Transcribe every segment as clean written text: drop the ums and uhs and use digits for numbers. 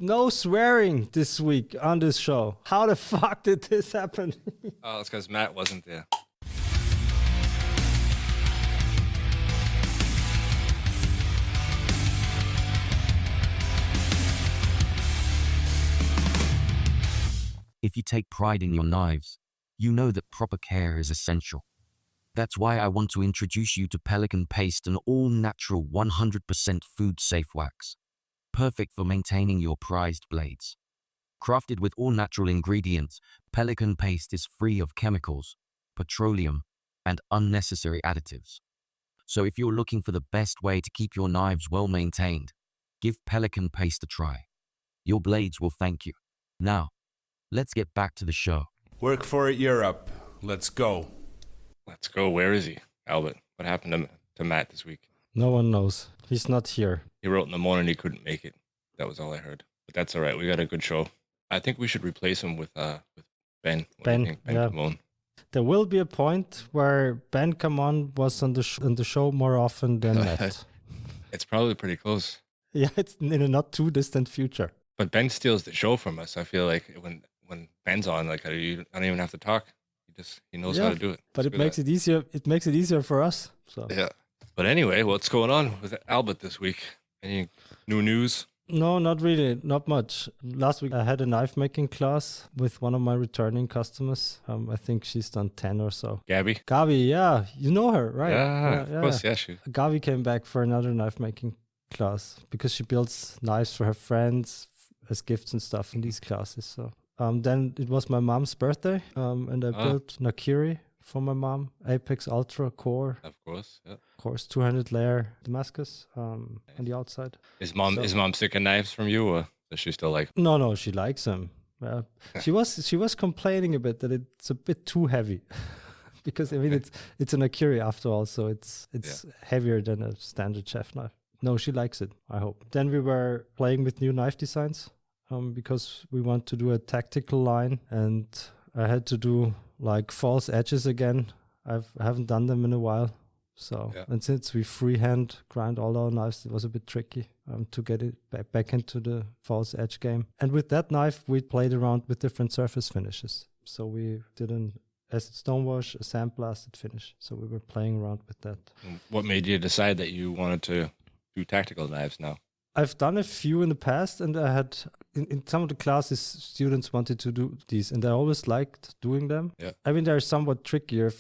No swearing this week on this show. How the fuck did this happen? Oh, it's because Matt wasn't there. If you take pride in your knives, you know that proper care is essential. That's why I want to introduce you to Pelican Paste, an all-natural 100% food-safe wax. Perfect for maintaining your prized blades. Crafted with all-natural ingredients, Pelican Paste is free of chemicals, petroleum, and unnecessary additives. So if you're looking for the best way to keep your knives well-maintained, give Pelican Paste a try. Your blades will thank you. Now, let's get back to the show. Work for it, Europe. Let's go. Let's go. Where is he? Albert, what happened to Matt this week? No one knows. He's not here. He wrote in the morning he couldn't make it. That was all I heard. But that's all right. We got a good show. I think we should replace him with Ben. What do you think? Ben Camone. There will be a point where Ben Camone was on the show more often than Matt. It's probably pretty close. Yeah, it's in a not too distant future. But Ben steals the show from us. I feel like when Ben's on, like I don't even have to talk. He knows how to do it. But it makes it easier. It makes it easier for us. So yeah. But anyway, what's going on with Albert this week? Any new news? No, not really. Not much. Last week I had a knife making class with one of my returning customers. I think she's done 10 or so. Gabby, yeah. You know her, right? Yeah, of course. Yeah, Gabby came back for another knife making class because she builds knives for her friends as gifts and stuff in these classes. So then it was my mom's birthday, and I built Nakiri for my mom, Apex Ultra Core. Of course, yeah. Of course, 200 layer Damascus on the outside. Is mom sick of knives from you, or does she still like them? No, she likes them. She was complaining a bit that it's a bit too heavy. Because I mean it's an Akiri after all, so it's heavier than a standard chef knife. No, she likes it, I hope. Then we were playing with new knife designs because we want to do a tactical line, and I had to do like false edges again. I haven't done them in a while. So, and since we freehand grind all our knives, it was a bit tricky to get it back into the false edge game. And with that knife, we played around with different surface finishes. So we did an acid stonewash, a sandblasted finish. So we were playing around with that. What made you decide that you wanted to do tactical knives now? I've done a few in the past, and I had in some of the classes students wanted to do these, and I always liked doing them. Yeah. I mean, they're somewhat trickier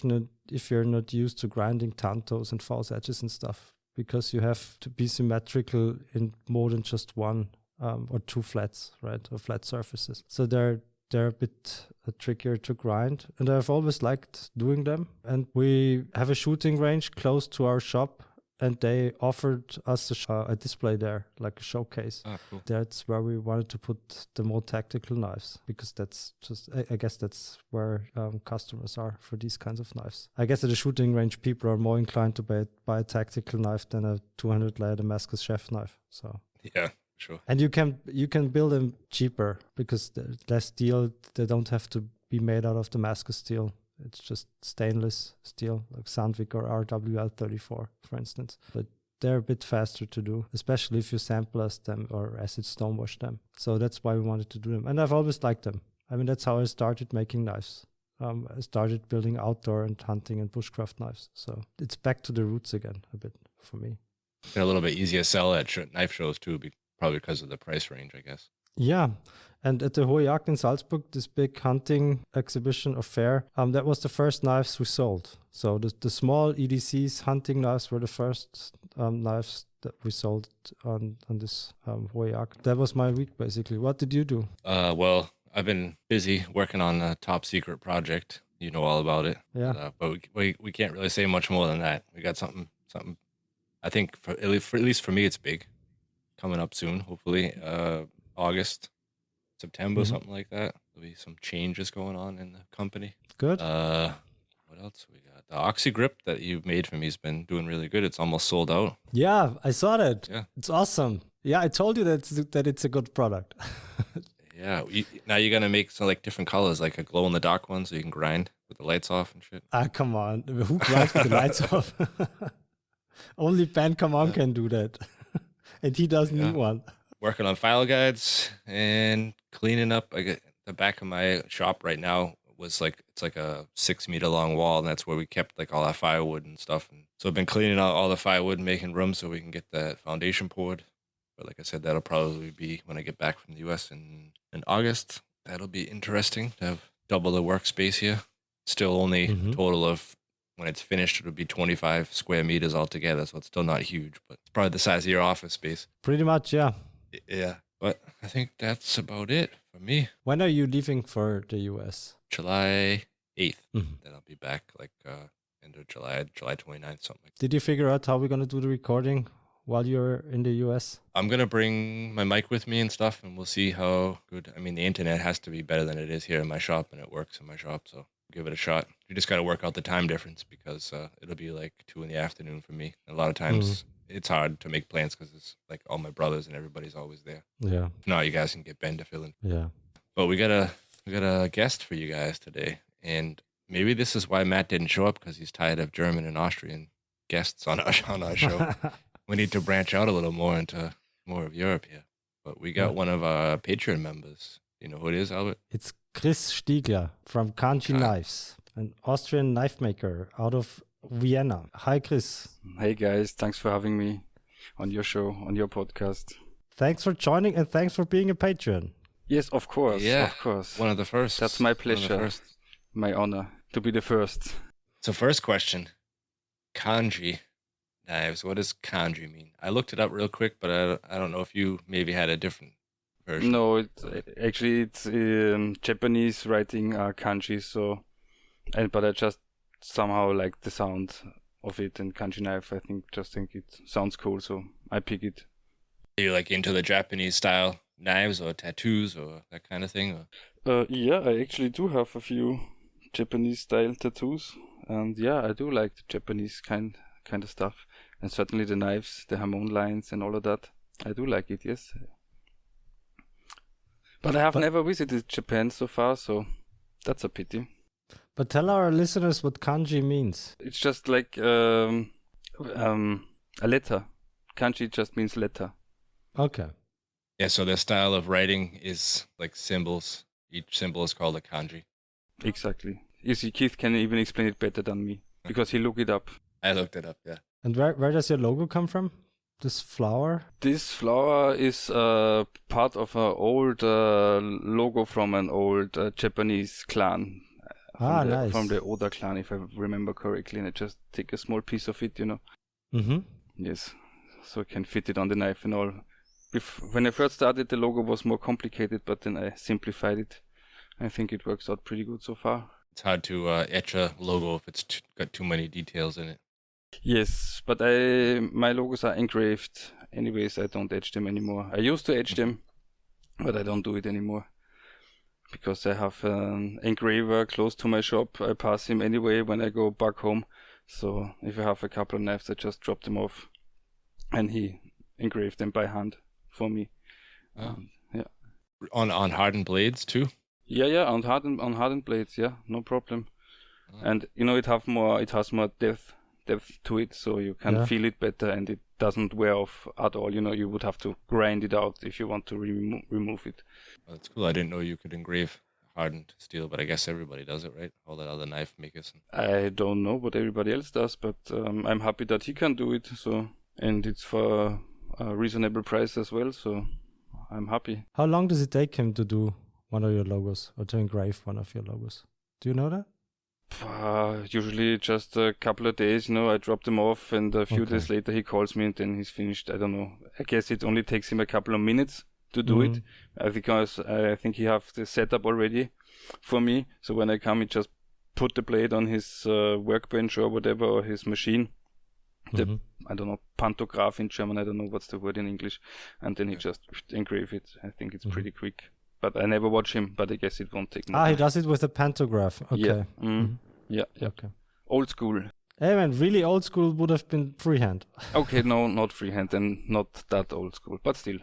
if you're not used to grinding tantos and false edges and stuff, because you have to be symmetrical in more than just one or two flats, right, or flat surfaces. So they're a bit trickier to grind, and I've always liked doing them. And we have a shooting range close to our shop, and they offered us a display there, like a showcase. Oh, cool. That's where we wanted to put the more tactical knives, because that's just, I guess that's where customers are for these kinds of knives. I guess at a shooting range, people are more inclined to buy a tactical knife than a 200-layer Damascus chef knife. So yeah, sure. And you can build them cheaper because they're less steel. They don't have to be made out of Damascus steel. It's just stainless steel, like Sandvik or RWL34, for instance. But they're a bit faster to do, especially if you sandblast them or acid stonewash them. So that's why we wanted to do them. And I've always liked them. I mean, that's how I started making knives. I started building outdoor and hunting and bushcraft knives. So it's back to the roots again a bit for me. They're a little bit easier to sell at knife shows too, probably because of the price range, I guess. Yeah. And at the Hohe Jagd in Salzburg, this big hunting exhibition or fair, that was the first knives we sold. So the small EDCs hunting knives were the first knives that we sold on this Hohe Jagd. That was my week, basically. What did you do? Well, I've been busy working on a top secret project. You know all about it. Yeah. But we can't really say much more than that. We got something. I think at least for me, it's big. Coming up soon, hopefully August. September, something like that. There'll be some changes going on in the company. Good. What else we got? The Oxy Grip that you made for me has been doing really good. It's almost sold out. Yeah, I saw that. Yeah. It's awesome. Yeah, I told you that it's a good product. Yeah. Now you're going to make some like different colors, like a glow in the dark one so you can grind with the lights off and shit. Come on. Who grinds with the lights off? Only Ben Camone can do that. And he doesn't need one. working on file guides and cleaning up. I get the back of my shop right now was like, it's like a 6 meter long wall, and that's where we kept like all our firewood and stuff. And so I've been cleaning out all the firewood and making room so we can get that foundation poured. But like I said, that'll probably be when I get back from the US in August. That'll be interesting to have double the workspace here. Still only a total of, when it's finished, it'll be 25 square meters altogether. So it's still not huge, but it's probably the size of your office space. Pretty much, yeah. Yeah. But I think that's about it for me. When are you leaving for the US? July 8th. Then I'll be back like end of July 29th, something like that. Did you figure out how we're going to do the recording while you're in the US? I'm going to bring my mic with me and stuff, and we'll see how good. I mean, the internet has to be better than it is here in my shop, and it works in my shop, so give it a shot. You just got to work out the time difference because it'll be like 2 PM for me. A lot of times it's hard to make plans because it's like all my brothers and everybody's always there. Yeah. If not, you guys can get Ben to fill in. Yeah. But we got a guest for you guys today, and maybe this is why Matt didn't show up, because he's tired of German and Austrian guests on our show. We need to branch out a little more into more of Europe here. But we got one of our Patreon members. You know who it is, Albert? It's Chris Stiegler from Kanji Knives, an Austrian knife maker out of Vienna. Hi, Chris. Hey, guys. Thanks for having me on your show, on your podcast. Thanks for joining, and thanks for being a Patreon. Yes, of course. Yeah, of course. One of the first. That's my pleasure. My honor to be the first. So first question, Kanji Knives. What does kanji mean? I looked it up real quick, but I don't know if you maybe had a different version. No, it's Japanese writing kanji. So, but I just somehow like the sound of it, and kanji knife. I think it sounds cool, so I pick it. Are you like into the Japanese style knives or tattoos or that kind of thing? Or? Yeah, I actually do have a few Japanese style tattoos, and yeah, I do like the Japanese kind of stuff, and certainly the knives, the Hamon lines, and all of that. I do like it, yes. But I have never visited Japan so far, so that's a pity. But tell our listeners what kanji means. It's just like a letter. Kanji just means letter. Okay. Yeah, so their style of writing is like symbols. Each symbol is called a kanji. Exactly. You see, Keith can even explain it better than me, because he looked it up. I looked it up, yeah. And where does your logo come from? This flower? This flower is part of an old logo from an old Japanese clan. Nice. From the Oda clan, if I remember correctly. And I just take a small piece of it, Yes. So I can fit it on the knife and all. When I first started, the logo was more complicated, but then I simplified it. I think it works out pretty good so far. It's hard to etch a logo if it's got too many details in it. Yes, but my logos are engraved. Anyways, I don't etch them anymore. I used to etch them, but I don't do it anymore. Because I have an engraver close to my shop. I pass him anyway when I go back home. So if I have a couple of knives, I just drop them off. And he engraved them by hand for me. Yeah. On hardened blades too? Yeah, on hardened blades, yeah, no problem. And it has more depth to it, so you can feel it better, and it doesn't wear off at all. You would have to grind it out if you want to remove it. Well, that's cool. I didn't know you could engrave hardened steel, but I guess everybody does it, right? All the other knife makers. I don't know what everybody else does, but I'm happy that he can do it. So, and it's for a reasonable price as well, so I'm happy. How long does it take him to do one of your logos, or to engrave one of your logos? Do you know that? Usually just a couple of days, I drop them off, and a few days later he calls me and then he's finished. I don't know. I guess it only takes him a couple of minutes to do it, because I think he has the setup already for me. So when I come, he just put the blade on his workbench or whatever, or his machine. I don't know, pantograph in German, I don't know what's the word in English. And then he just engrave it. I think it's pretty quick. But I never watch him, but I guess it won't take more. He does it with a pantograph. Okay. Yeah. Okay. Old school. Hey man, really old school would have been freehand. Okay, no, not freehand, and not that old school, but still.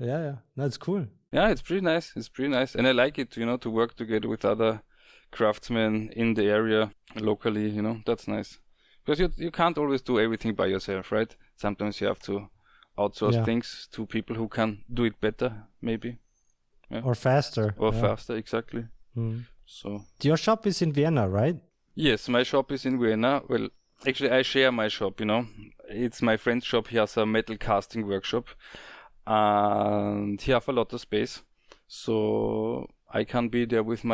Yeah. That's cool. Yeah, it's pretty nice. And I like it, to work together with other craftsmen in the area locally, that's nice. Because you can't always do everything by yourself, right? Sometimes you have to outsource things to people who can do it better, maybe. Yeah. Or faster. Or faster, exactly. So your shop is in Vienna, right? Yes, my shop is in Vienna. Well, actually, I share my shop, It's my friend's shop. He has a metal casting workshop. And he has a lot of space. So I can be there with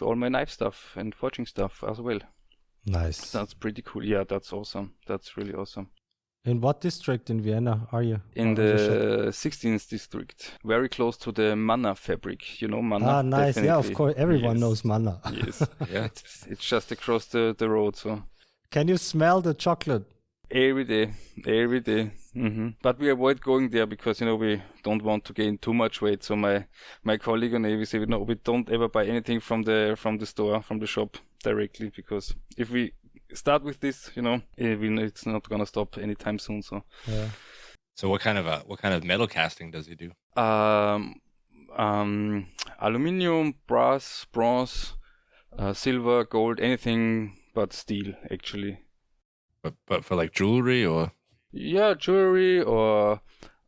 all my knife stuff and forging stuff as well. Nice. That's pretty cool. Yeah, that's awesome. That's really awesome. In what district in Vienna are you? In the 16th district, very close to the Manna fabric. You know Manna? Ah, nice. Definitely. Yeah, of course. Everyone knows Manna. Yes. Yeah. It's just across the road. So. Can you smell the chocolate? Every day. Mm-hmm. But we avoid going there because, we don't want to gain too much weight. So my colleague on Navy said, no, we don't ever buy anything from the store, from the shop directly, because if we start with this, it's not gonna stop anytime soon. So, yeah. So what kind of metal casting does he do? Aluminium, brass, bronze, silver, gold, anything but steel, actually. But for like jewelry or? Yeah, jewelry or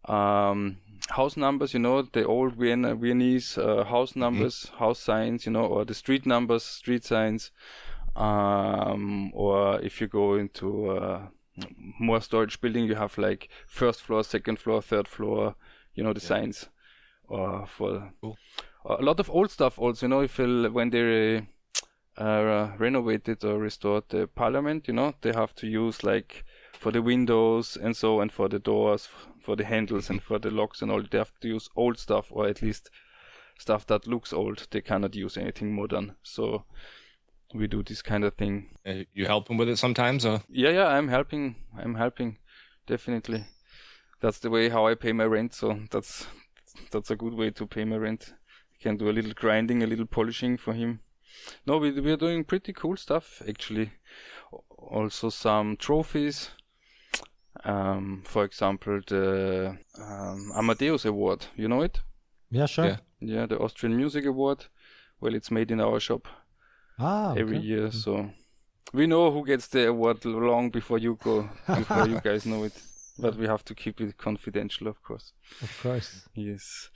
house numbers, the old Viennese house numbers, house signs, or the street numbers, street signs. Or if you go into more storage building, you have like first floor, second floor, third floor, the signs. Or for a lot of old stuff also, when they renovated or restored the parliament, they have to use like for the windows and so, and for the doors, for the handles and for the locks and all, they have to use old stuff, or at least stuff that looks old. They cannot use anything modern. So we do this kind of thing. You help them with it sometimes, or? Yeah, I'm helping, definitely. That's the way how I pay my rent, so that's a good way to pay my rent. I can do a little grinding, a little polishing for him. No, we're doing pretty cool stuff, actually. Also some trophies. For example, the Amadeus Award. You know it? Yeah, sure. Yeah, the Austrian Music Award. Well, it's made in our shop. Every year, so we know who gets the award long before you guys know it. But we have to keep it confidential, of course. Of course. Yes.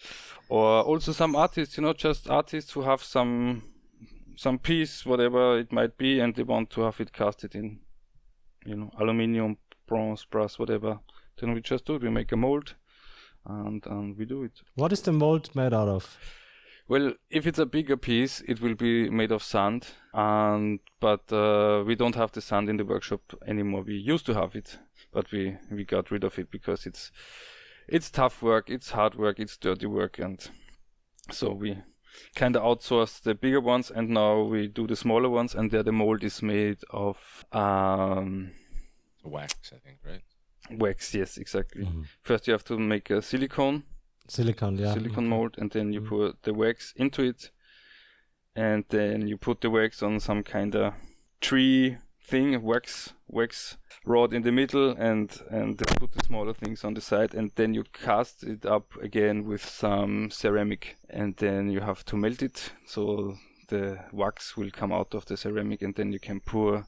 Or also some artists, just artists who have some piece, whatever it might be, and they want to have it casted in, aluminium, bronze, brass, whatever. Then we just do it. We make a mold, and we do it. What is the mold made out of? Well, if it's a bigger piece, it will be made of sand, but we don't have the sand in the workshop anymore. We used to have it, but we got rid of it because it's tough work, it's hard work, it's dirty work, and so we kind of outsourced the bigger ones, and now we do the smaller ones, and there the mold is made of wax, I think, right? Wax, yes, exactly. Mm-hmm. First you have to make a silicone mold, and then you put the wax into it, and then you put the wax on some kind of tree thing, wax rod in the middle, and put the smaller things on the side, and then you cast it up again with some ceramic, and then you have to melt it so the wax will come out of the ceramic, and then you can pour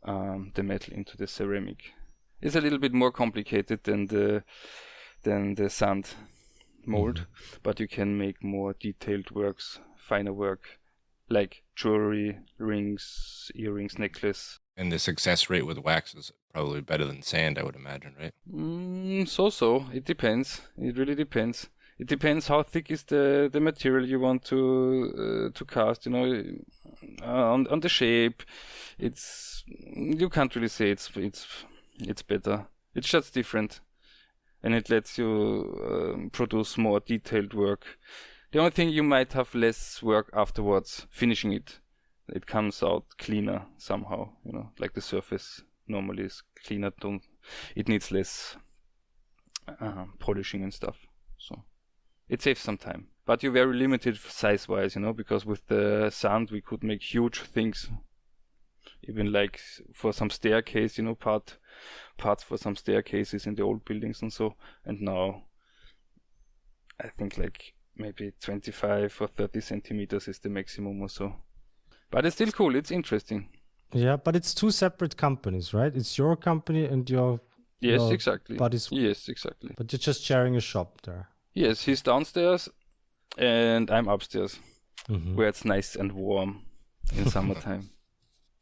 the metal into the ceramic. It's a little bit more complicated than the sand mold, but you can make more detailed works, finer work, like jewelry, rings, earrings, necklace. And the success rate with wax is probably better than sand, I would imagine, right? So it depends. It really depends. It depends how thick is the material you want to cast. On the shape. You can't really say it's better. It's just different. And it lets you produce more detailed work. The only thing, you might have less work afterwards finishing it. It comes out cleaner somehow, like the surface normally is cleaner. It needs less polishing and stuff. So it saves some time. But you're very limited size-wise, because with the sand we could make huge things. Even like for some staircase, parts for some staircases in the old buildings and so. And now I think like maybe 25 or 30 centimeters is the maximum or so. But it's still cool. It's interesting. Yeah, but it's two separate companies, right? It's your company and your Yes, No, exactly. Yes, exactly. But you're just sharing a shop there. Yes, he's downstairs and I'm upstairs, where it's nice and warm in summertime.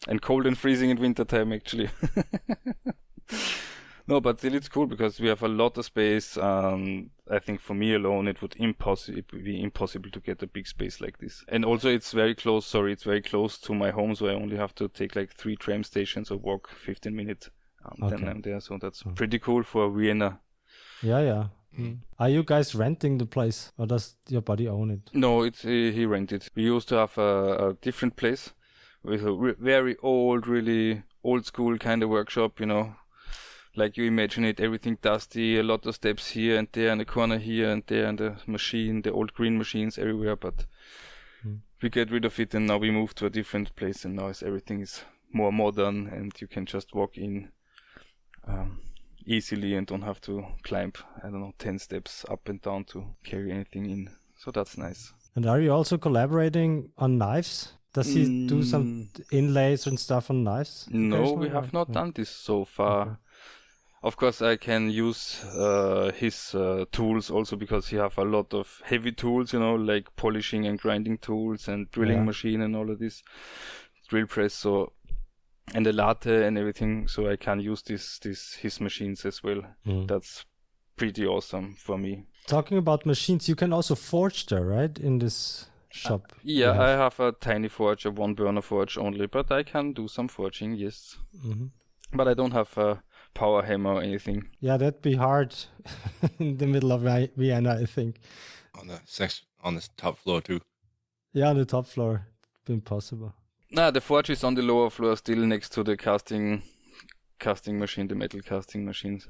And cold and freezing in wintertime, actually. No, but still it's cool because we have a lot of space. I think for me alone, it would be impossible to get a big space like this. And also it's very close to my home, so I only have to take like 3 tram stations or walk 15 minutes. Then I'm there, so that's pretty cool for Vienna. Yeah. Are you guys renting the place, or does your buddy own it? No, it's he rented. We used to have a different place with a very old, really old school kind of workshop, like you imagine it, everything dusty, a lot of steps here and there, and a corner here and there, and the old green machines everywhere. But we get rid of it, and now we move to a different place, and now everything is more modern, and you can just walk in easily and don't have to climb, 10 steps up and down to carry anything in. So that's nice. And are you also collaborating on knives? Does he do some inlays and stuff on knives? No, we have not done this so far. Okay. Of course, I can use his tools also because he have a lot of heavy tools, like polishing and grinding tools and drilling machine and all of this, drill press, and the latte and everything. So I can use his machines as well. That's pretty awesome for me. Talking about machines, you can also forge there, right? In this shop. I have a tiny forge, a 1-burner forge only, but I can do some forging, yes. But I don't have a power hammer or anything. Yeah, that'd be hard in the middle of Vienna, I think. On the top floor too. Yeah, on the top floor, it'd be impossible. The forge is on the lower floor, still next to the casting machine, the metal casting machines.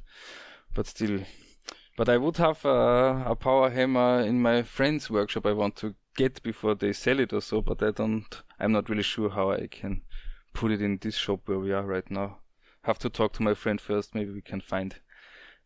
But I would have a power hammer in my friend's workshop. I want to get before they sell it or so, but I'm not really sure how I can put it in this shop where we are right now. Have to talk to my friend first. Maybe we can find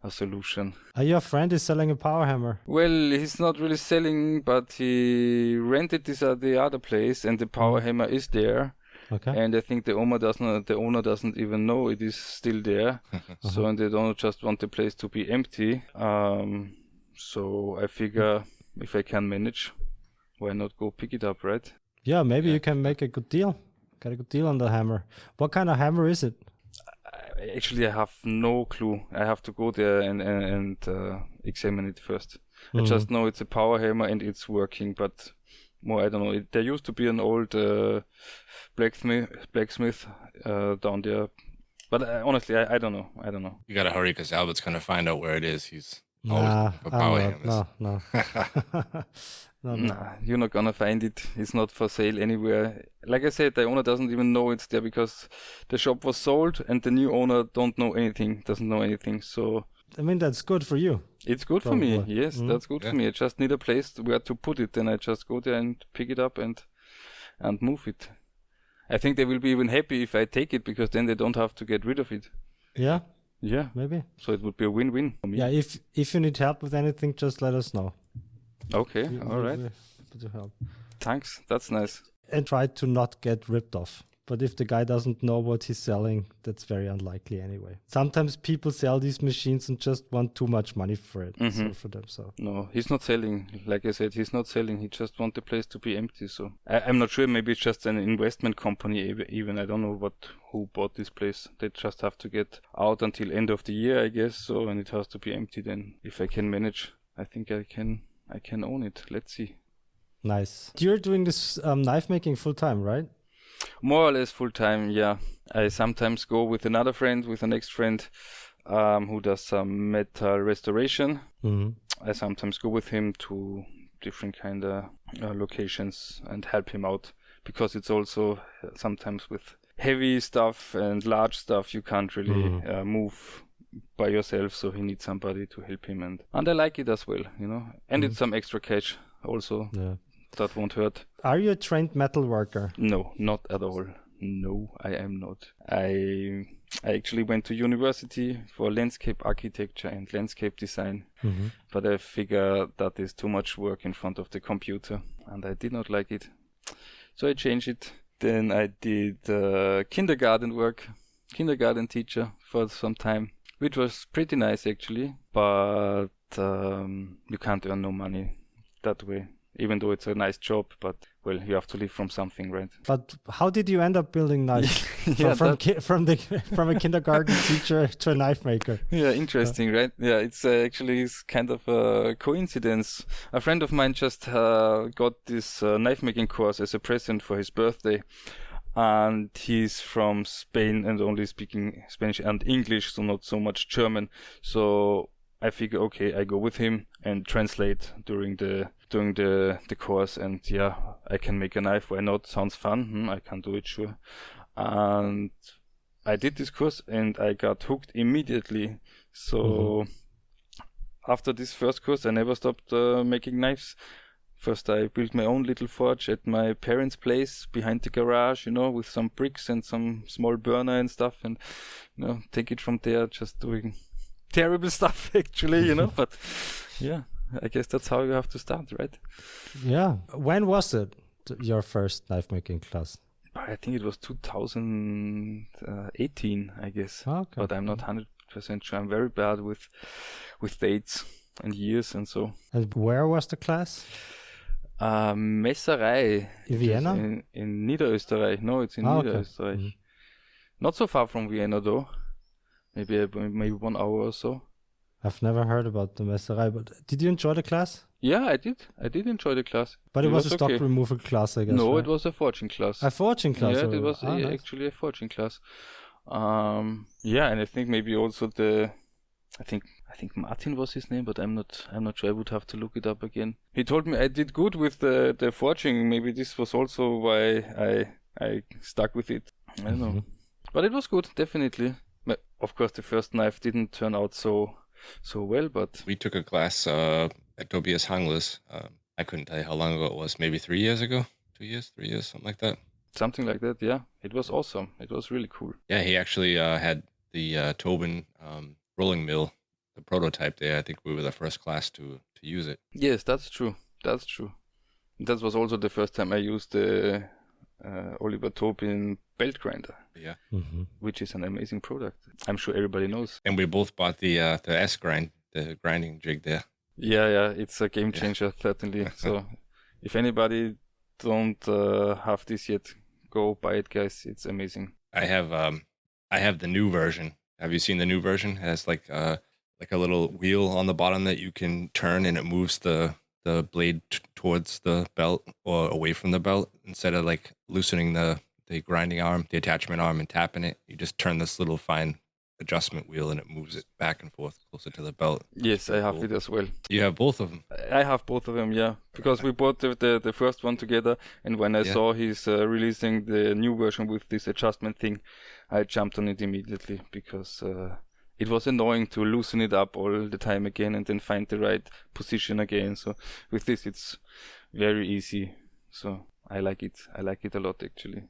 a solution. Your friend is selling a power hammer. Well, he's not really selling, but he rented this at the other place, and the power hammer is there. Okay. And I think the owner doesn't even know it is still there. So, and they don't just want the place to be empty. So I figure if I can manage, why not go pick it up, right? Yeah, maybe you can make a good deal. Get a good deal on the hammer. What kind of hammer is it? Actually, I have no clue. I have to go there and examine it first. I just know it's a power hammer and it's working, but more I don't know. There used to be an old blacksmith down there, but honestly, I don't know. You gotta hurry because Albert's gonna find out where it is. He's No. Nah, you're not gonna find it. It's not for sale anywhere. Like I said, the owner doesn't even know it's there because the shop was sold and the new owner doesn't know anything. So I mean, that's good for you. It's good for me. Yes, that's good for me. I just need a place where to put it, and I just go there and pick it up and move it. I think they will be even happy if I take it because then they don't have to get rid of it. Yeah, maybe. So it would be a win-win for me. Yeah, if you need help with anything, just let us know. Okay, all right. To help. Thanks, that's nice. And try to not get ripped off. But if the guy doesn't know what he's selling, that's very unlikely anyway. Sometimes people sell these machines and just want too much money for it. For them. No, he's not selling. Like I said, he's not selling. He just wants the place to be empty. So I'm not sure. Maybe it's just an investment company. Even I don't know who bought this place. They just have to get out until end of the year, I guess. So and it has to be empty. Then if I can manage, I think I can own it. Let's see. Nice. You're doing this knife making full time, right? More or less full time, yeah. I sometimes go with another friend, with an ex-friend who does some metal restoration. I sometimes go with him to different kind of locations and help him out because it's also sometimes with heavy stuff and large stuff you can't really move by yourself, so he needs somebody to help him, and I like it as well, and it's some extra cash also. That won't hurt. Are you a trained metal worker? No, not at all. No, I am not. I actually went to university for landscape architecture and landscape design, but I figured that is too much work in front of the computer, and I did not like it. So I changed it. Then I did kindergarten teacher for some time. which was pretty nice actually, but you can't earn no money that way, even though it's a nice job, but well, you have to live from something, right? But how did you end up building knives? Yeah, from a kindergarten teacher to a knife maker. Yeah, interesting, right? Yeah, it's actually it's kind of a coincidence. A friend of mine just got this knife making course as a present for his birthday, and he's from Spain and only speaking Spanish and English, so not so much German. So I figure, okay, I go with him and translate during the course, and yeah, I can make a knife. Why not? Sounds fun. I can do it, sure. And I did this course and I got hooked immediately. So after this first course, I never stopped making knives. First, I built my own little forge at my parents' place behind the garage, with some bricks and some small burner and stuff, and take it from there, just doing terrible stuff actually, but yeah, I guess that's how you have to start, right? Yeah. When was it, your first knife making class? I think it was 2018, I guess. Okay. But I'm not 100% sure. I'm very bad with dates and years and so. And where was the class? Messerei. In Vienna? In Niederösterreich. No, it's in Niederösterreich. Okay. Not so far from Vienna though. Maybe 1 hour or so. I've never heard about the Messerei, but did you enjoy the class? Yeah, I did. I did enjoy the class. But it was a stock removal class, I guess. No, right? It was a forging class. A forging class? Yeah, it was nice. actually a forging class. Yeah, and I think maybe also I think Martin was his name, but I'm not sure. I would have to look it up again. He told me I did good with the forging. Maybe this was also why I stuck with it. I don't know. But it was good, definitely. But of course, the first knife didn't turn out so well, but we took a class at Tobias Hangler's. I couldn't tell you how long ago it was. Maybe 3 years ago, 2 years, 3 years, something like that. Something like that, yeah. It was awesome. It was really cool. Yeah, he actually had the Tobin rolling mill, the prototype there. I think we were the first class to use it. Yes, that's true. That's true. That was also the first time I used the Oliver Tobin belt grinder. Yeah. Which is an amazing product. I'm sure everybody knows. And we both bought the S-grind, the grinding jig there. Yeah, it's a game changer, certainly. So if anybody don't have this yet, go buy it, guys. It's amazing. I have the new version. Have you seen the new version? It has like a little wheel on the bottom that you can turn, and it moves the blade towards the belt or away from the belt. Instead of like loosening the grinding arm, the attachment arm, and tapping it, you just turn this little fine adjustment wheel and it moves it back and forth closer to the belt. Yes, I have it as well. You have both of them? I have both of them, yeah. Because we bought the first one together, and when I saw he's releasing the new version with this adjustment thing, I jumped on it immediately because it was annoying to loosen it up all the time again and then find the right position again. So with this, it's very easy. So I like it. I like it a lot, actually.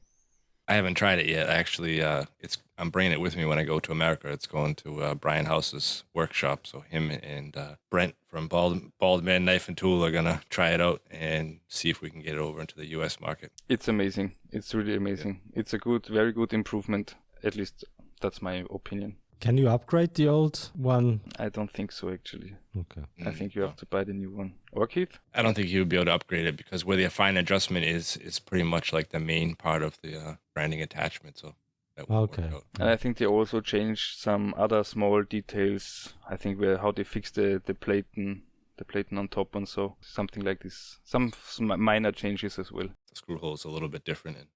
I haven't tried it yet. Actually, I'm bringing it with me when I go to America. It's going to Brian House's workshop. So him and Brent from Bald Man Knife and Tool are gonna try it out and see if we can get it over into the U.S. market. It's amazing. It's really amazing. Yeah. It's a very good improvement. At least that's my opinion. Can you upgrade the old one? I don't think so, actually. Okay. I think you have to buy the new one. Or Keith? I don't think you would be able to upgrade it because where the fine adjustment is pretty much like the main part of the grinding attachment. So that won't work out. And I think they also changed some other small details. I think how they fixed the platen on top and so something like this. Some minor changes as well. The screw hole is a little bit different. And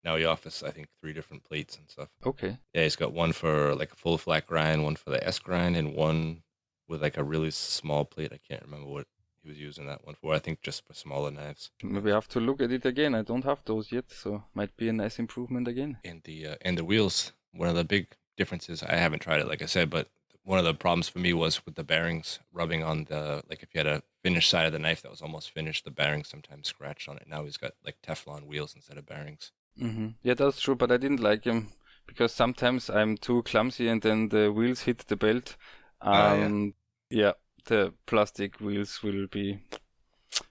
now he offers, I think, 3 different plates and stuff. Okay. Yeah, he's got one for like a full flat grind, one for the S grind, and one with like a really small plate. I can't remember what he was using that one for. I think just for smaller knives. Maybe I have to look at it again. I don't have those yet, so might be a nice improvement again. And the wheels, one of the big differences, I haven't tried it, like I said, but one of the problems for me was with the bearings rubbing on the, like if you had a finished side of the knife that was almost finished, the bearings sometimes scratched on it. Now he's got like Teflon wheels instead of bearings. Mm-hmm. Yeah, that's true, but I didn't like him because sometimes I'm too clumsy and then the wheels hit the belt. Yeah, the plastic wheels will be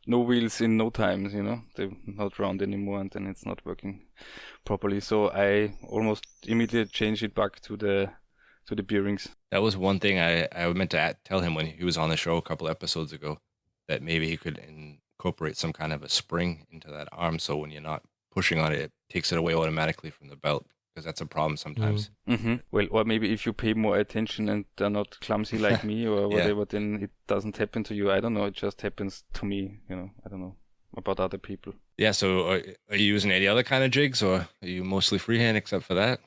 no wheels in no time, they're not round anymore and then it's not working properly. So I almost immediately changed it back to the the bearings. That was one thing I meant to tell him when he was on the show a couple episodes ago, that maybe he could incorporate some kind of a spring into that arm, so when you're not pushing on it, it takes it away automatically from the belt, because that's a problem sometimes. Well, or maybe if you pay more attention and are not clumsy like me or whatever, then it doesn't happen to you. I don't know. It just happens to me. I don't know about other people. Yeah. So are you using any other kind of jigs, or are you mostly freehand except for that?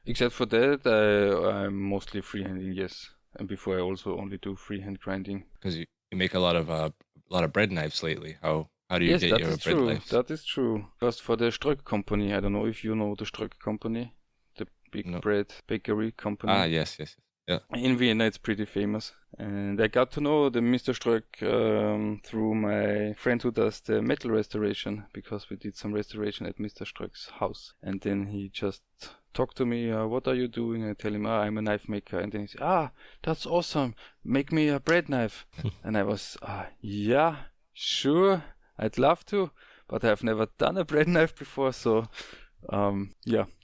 Except for that, I'm mostly freehanding, yes. And before I also only do freehand grinding. Because you make a lot of bread knives lately. How do you get your bread knives? That is true. First for the Ströck company. I don't know if you know the Ströck company, the big bread bakery company. Ah, yes. Yeah. In Vienna, it's pretty famous. And I got to know the Mr. Ströck through my friend who does the metal restoration, because we did some restoration at Mr. Ströck's house. And then he just talked to me, what are you doing? I tell him, I'm a knife maker. And then he said, that's awesome. Make me a bread knife. And I was, yeah, sure. I'd love to, but I've never done a bread knife before. So,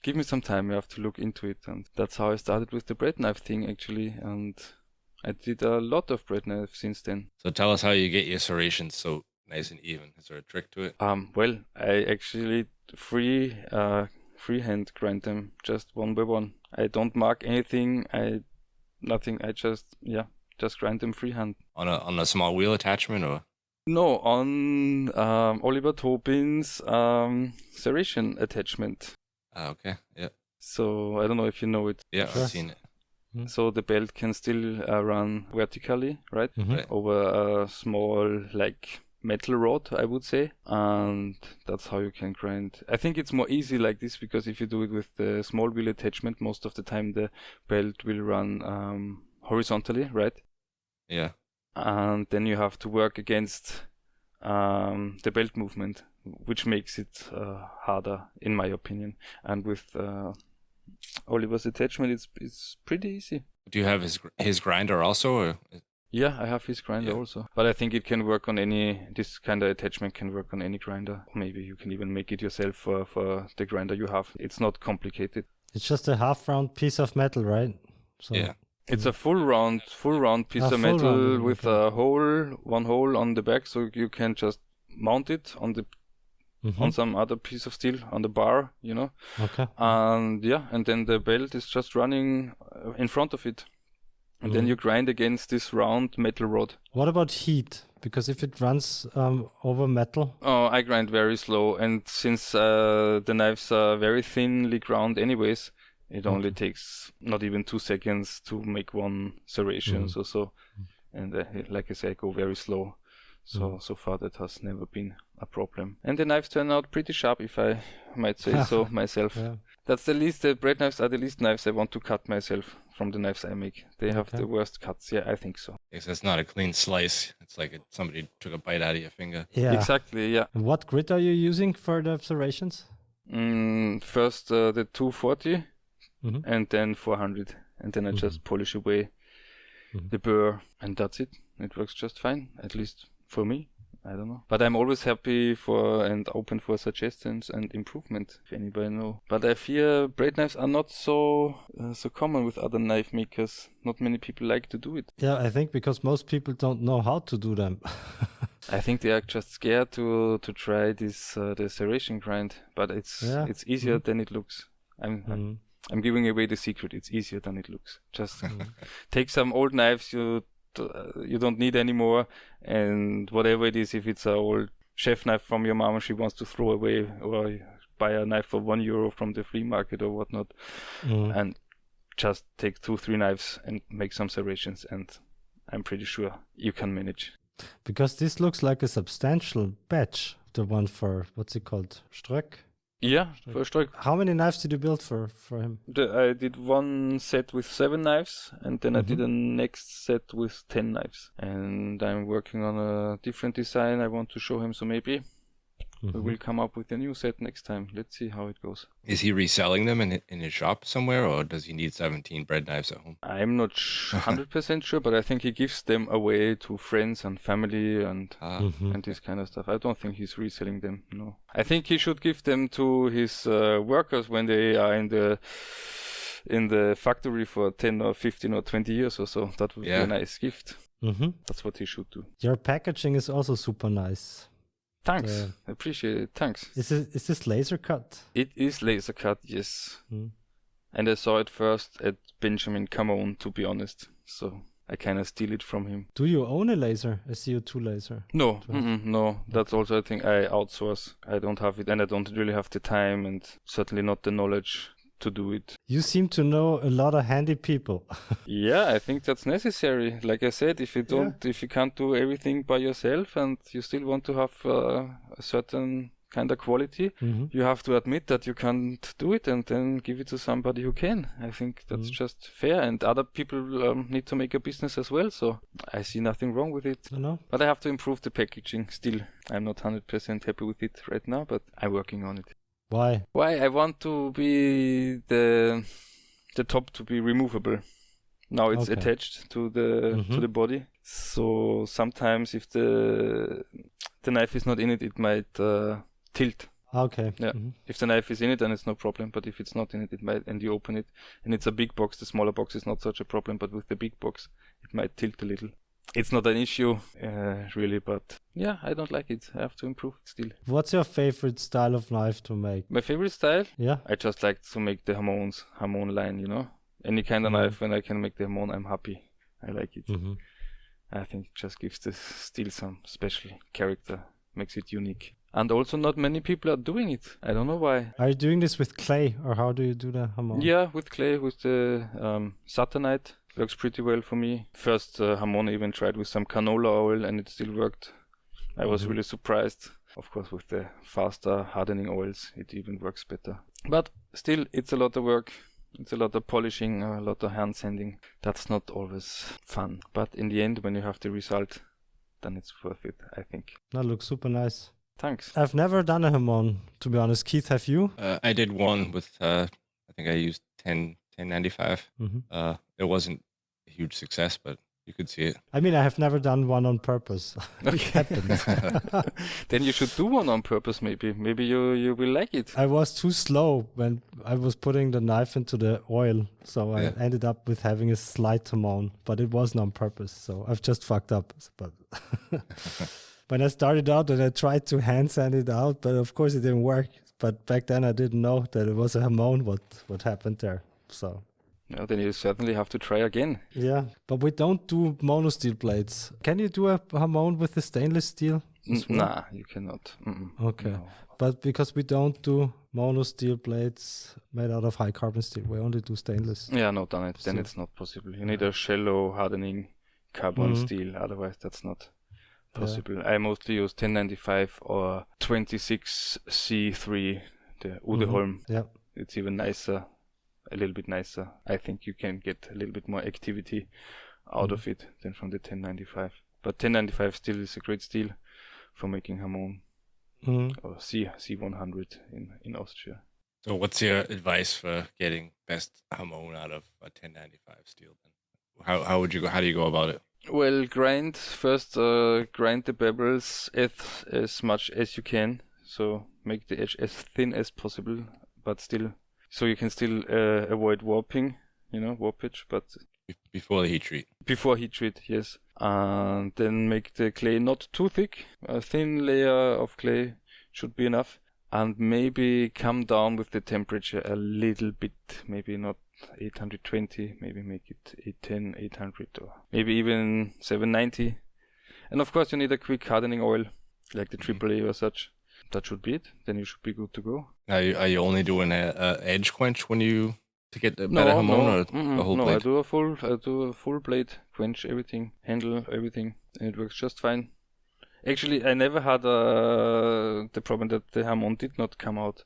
give me some time. I have to look into it. And that's how I started with the bread knife thing, actually. And I did a lot of bread knives since then. So tell us how you get your serrations so nice and even. Is there a trick to it? Well, I actually freehand grind them just one by one. I don't mark anything. Nothing. I just grind them freehand. On a small wheel attachment, or? No, on Oliver Tobin's serration attachment. Okay, yeah. So I don't know if you know it. Yeah, Sure. I've seen it. So the belt can still run vertically, right? Right. Over a small, metal rod, I would say. And that's how you can grind. I think it's more easy like this, because if you do it with the small wheel attachment, most of the time the belt will run horizontally, right? Yeah. And then you have to work against the belt movement, which makes it harder, in my opinion. And with Oliver's attachment, it's pretty easy. Do you have his grinder also? Or? Yeah, I have his grinder also. But I think it can work on this kind of attachment can work on any grinder. Maybe you can even make it yourself for the grinder you have. It's not complicated. It's just a half round piece of metal, right? So Yeah. It's a full round piece of metal with one hole on the back, so you can just mount it on some other piece of steel on the bar, Okay. And then the belt is just running in front of it, and then you grind against this round metal rod. What about heat? Because if it runs over metal. Oh, I grind very slow, and since the knives are very thinly ground, anyways. It only takes not even 2 seconds to make one serration, so. And like I say, I go very slow. So far that has never been a problem. And the knives turn out pretty sharp, if I might say so myself. Yeah. That's the bread knives are the least knives I want to cut myself from the knives I make. They have the worst cuts. Yeah, I think so. Because it's not a clean slice. It's like somebody took a bite out of your finger. Yeah. Exactly, yeah. And what grit are you using for the serrations? First the 240. And then 400, and then I just polish away the burr, and that's it. It works just fine, at least for me. I don't know, but I'm always happy and open for suggestions and improvement, if anybody know. But I fear bread knives are not so common with other knife makers. Not many people like to do it. Yeah, I think because most people don't know how to do them. I think they are just scared to try this the serration grind, but it's easier than it looks. I'm giving away the secret. It's easier than it looks. Just take some old knives you don't need anymore, and whatever it is, if it's an old chef knife from your mom she wants to throw away, or buy a knife for €1 from the flea market or whatnot, and just take 2-3 knives and make some serrations, and I'm pretty sure you can manage. Because this looks like a substantial batch. The one for, what's it called? Ströck? Yeah, for Ströck. How many knives did you build for him? I did one set with 7 knives, and then I did a next set with 10 knives. And I'm working on a different design I want to show him, so maybe we will come up with a new set next time. Let's see how it goes. Is he reselling them in his shop somewhere, or does he need 17 bread knives at home? I'm not 100% sure, but I think he gives them away to friends and family and this kind of stuff. I don't think he's reselling them, no. I think he should give them to his workers when they are in the in the factory for 10 or 15 or 20 years or so. That would be a nice gift. Mm-hmm. That's what he should do. Your packaging is also super nice. Thanks. I appreciate it. Thanks. Is this laser cut? It is laser cut, yes. And I saw it first at Benjamin Camon, to be honest. So I kind of steal it from him. Do you own a laser, a CO2 laser? No, no. That's also a thing I outsource. I don't have it, and I don't really have the time, and certainly not the knowledge to do it. You seem to know a lot of handy people. Yeah, I think that's necessary. Like I said, if you can't do everything by yourself, and you still want to have a certain kind of quality, you have to admit that you can't do it and then give it to somebody who can. I think that's just fair, and other people need to make a business as well, so I see nothing wrong with it. But I have to improve the packaging still. I'm not 100% happy with it right now, but I'm working on it. Why? I want to be the top to be removable. Now it's attached to the body, so sometimes if the knife is not in it, it might tilt. Okay. Yeah. If the knife is in it, then it's no problem. But if it's not in it, it might. And you open it, and it's a big box. The smaller box is not such a problem, but with the big box, it might tilt a little. It's not an issue, really. But yeah, I don't like it. I have to improve it still. What's your favorite style of knife to make? My favorite style? Yeah. I just like to make the Hamon line. You know, any kind of knife when I can make the Hamon, I'm happy. I like it. I think it just gives the steel some special character, makes it unique. And also not many people are doing it. I don't know why. Are you doing this with clay, or how do you do the Hamon? Yeah, with clay, with the Saturnite. Works pretty well for me. First Hamon I even tried with some canola oil, and it still worked. I was really surprised. Of course, with the faster hardening oils, it even works better. But still, it's a lot of work. It's a lot of polishing, a lot of hand sanding. That's not always fun. But in the end, when you have the result, then it's worth it, I think. That looks super nice. Thanks. I've never done a Hamon, to be honest. Keith, have you? I did one with, I think I used 1095. It wasn't a huge success, but you could see it. I mean, I have never done one on purpose. It happens. Then you should do one on purpose, maybe. Maybe you will like it. I was too slow when I was putting the knife into the oil, so I ended up with having a slight Hamon, but it wasn't on purpose, so I've just fucked up. But when I started out and I tried to hand sand it out, but of course it didn't work. But back then I didn't know that it was a Hamon what happened there. So yeah, then you certainly have to try again. Yeah, but we don't do mono steel blades. Can you do a Hamon with the stainless steel? Nah, you cannot. Okay. No. But because we don't do mono steel blades made out of high carbon steel, we only do stainless. Yeah, no, then it's not possible. You need a shallow hardening carbon steel, otherwise that's not possible. I mostly use 1095 or 26C3, the Udeholm. Yeah. It's even nicer, a little bit nicer. I think you can get a little bit more activity out of it than from the 1095. But 1095 still is a great steel for making Hamon. Or C100 in Austria. So what's your advice for getting best Hamon out of a 1095 steel then? How would you go? How do you go about it? Well, grind the bevel's as much as you can. So make the edge as thin as possible, but still, so you can still avoid warping, warpage. But before the heat treat. Before heat treat, yes. And then make the clay not too thick. A thin layer of clay should be enough. And maybe come down with the temperature a little bit. Maybe not 820, maybe make it 810, 800, or maybe even 790. And of course you need a quick hardening oil, like the AAA or such. That should be it. Then you should be good to go. Are you only doing a edge quench to get a better Hamon, or the whole blade? I do a full blade, quench everything, handle everything, and it works just fine. Actually, I never had the problem that the Hamon did not come out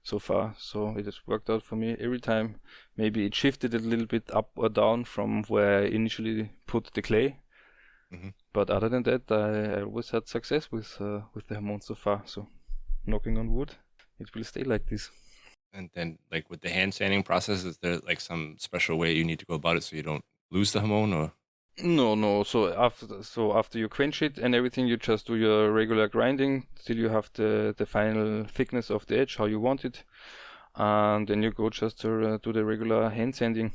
so far, so it has worked out for me every time. Maybe it shifted a little bit up or down from where I initially put the clay, but other than that, I always had success with the Hamon so far. So, knocking on wood, it will stay like this. And then, like with the hand sanding process, is there like some special way you need to go about it so you don't lose the Hamon, or? No. So after you quench it and everything, you just do your regular grinding till you have the final thickness of the edge how you want it, and then you go just to do the regular hand sanding.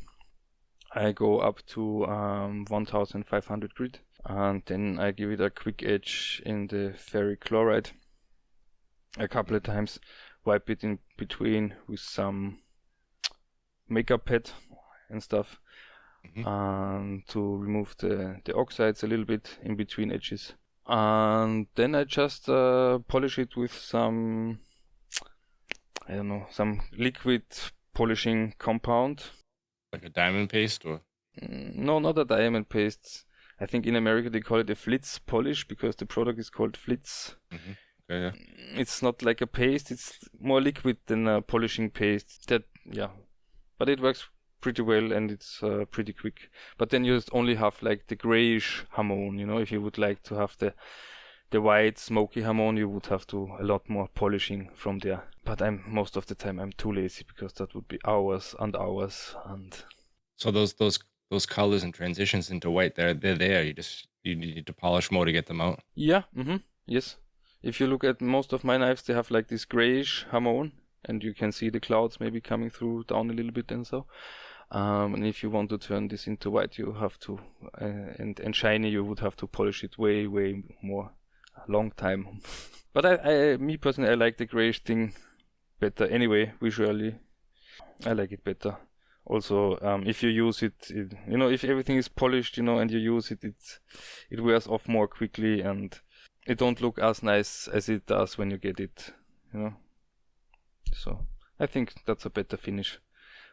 I go up to 1500 grit, and then I give it a quick edge in the ferric chloride a couple of times, wipe it in between with some makeup pad and stuff, to remove the oxides a little bit in between edges. And then I just polish it with some, I don't know, some liquid polishing compound. Like a diamond paste, or? No, not a diamond paste. I think in America they call it a Flitz polish because the product is called Flitz. Okay, yeah. It's not like a paste, it's more liquid than a polishing paste. But it works pretty well, and it's pretty quick. But then you just only have like the grayish hamon, you know. If you would like to have the white smoky hamon, you would have to a lot more polishing from there. But most of the time I'm too lazy, because that would be hours and hours. And so those colors and transitions into white, they're there. You need to polish more to get them out. Yeah, yes. If you look at most of my knives, they have like this grayish hamon, and you can see the clouds maybe coming through down a little bit and so. And if you want to turn this into white, you have to, and shiny, you would have to polish it way, way more, a long time. But me personally, I like the grayish thing better anyway, visually. I like it better. Also, if you use it, you know, if everything is polished, you know, and you use it, it wears off more quickly, and it don't look as nice as it does when you get it, you know. So I think that's a better finish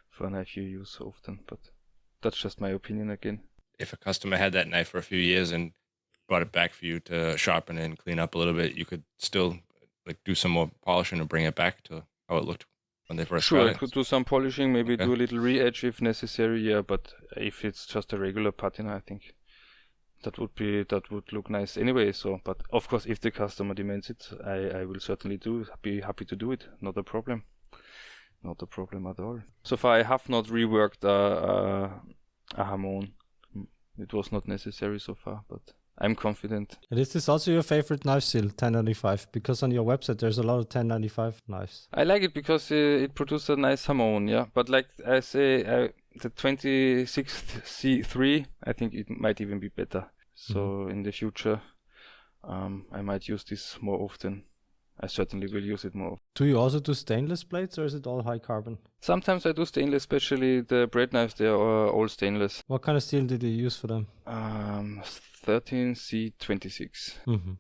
for a knife you use often, but that's just my opinion again. If a customer had that knife for a few years and brought it back for you to sharpen and clean up a little bit, you could still like do some more polishing and bring it back to how it looked when they first Sure, tried I it. could do some polishing, maybe do a little re-edge if necessary, yeah, but if it's just a regular patina, I think that would look nice anyway. So, but of course, if the customer demands it, I will certainly be happy to do it. Not a problem. Not a problem at all. So far, I have not reworked a hamon. It was not necessary so far, but I'm confident. And is this also your favorite knife steel, 1095? Because on your website there's a lot of 1095 knives. I like it because it produces a nice hamon, yeah. But like I say, the 26th C3, I think it might even be better. So in the future, I might use this more often. I certainly will use it more. Do you also do stainless plates, or is it all high carbon? Sometimes I do stainless, especially the bread knives. They are all stainless. What kind of steel did you use for them? 13C26.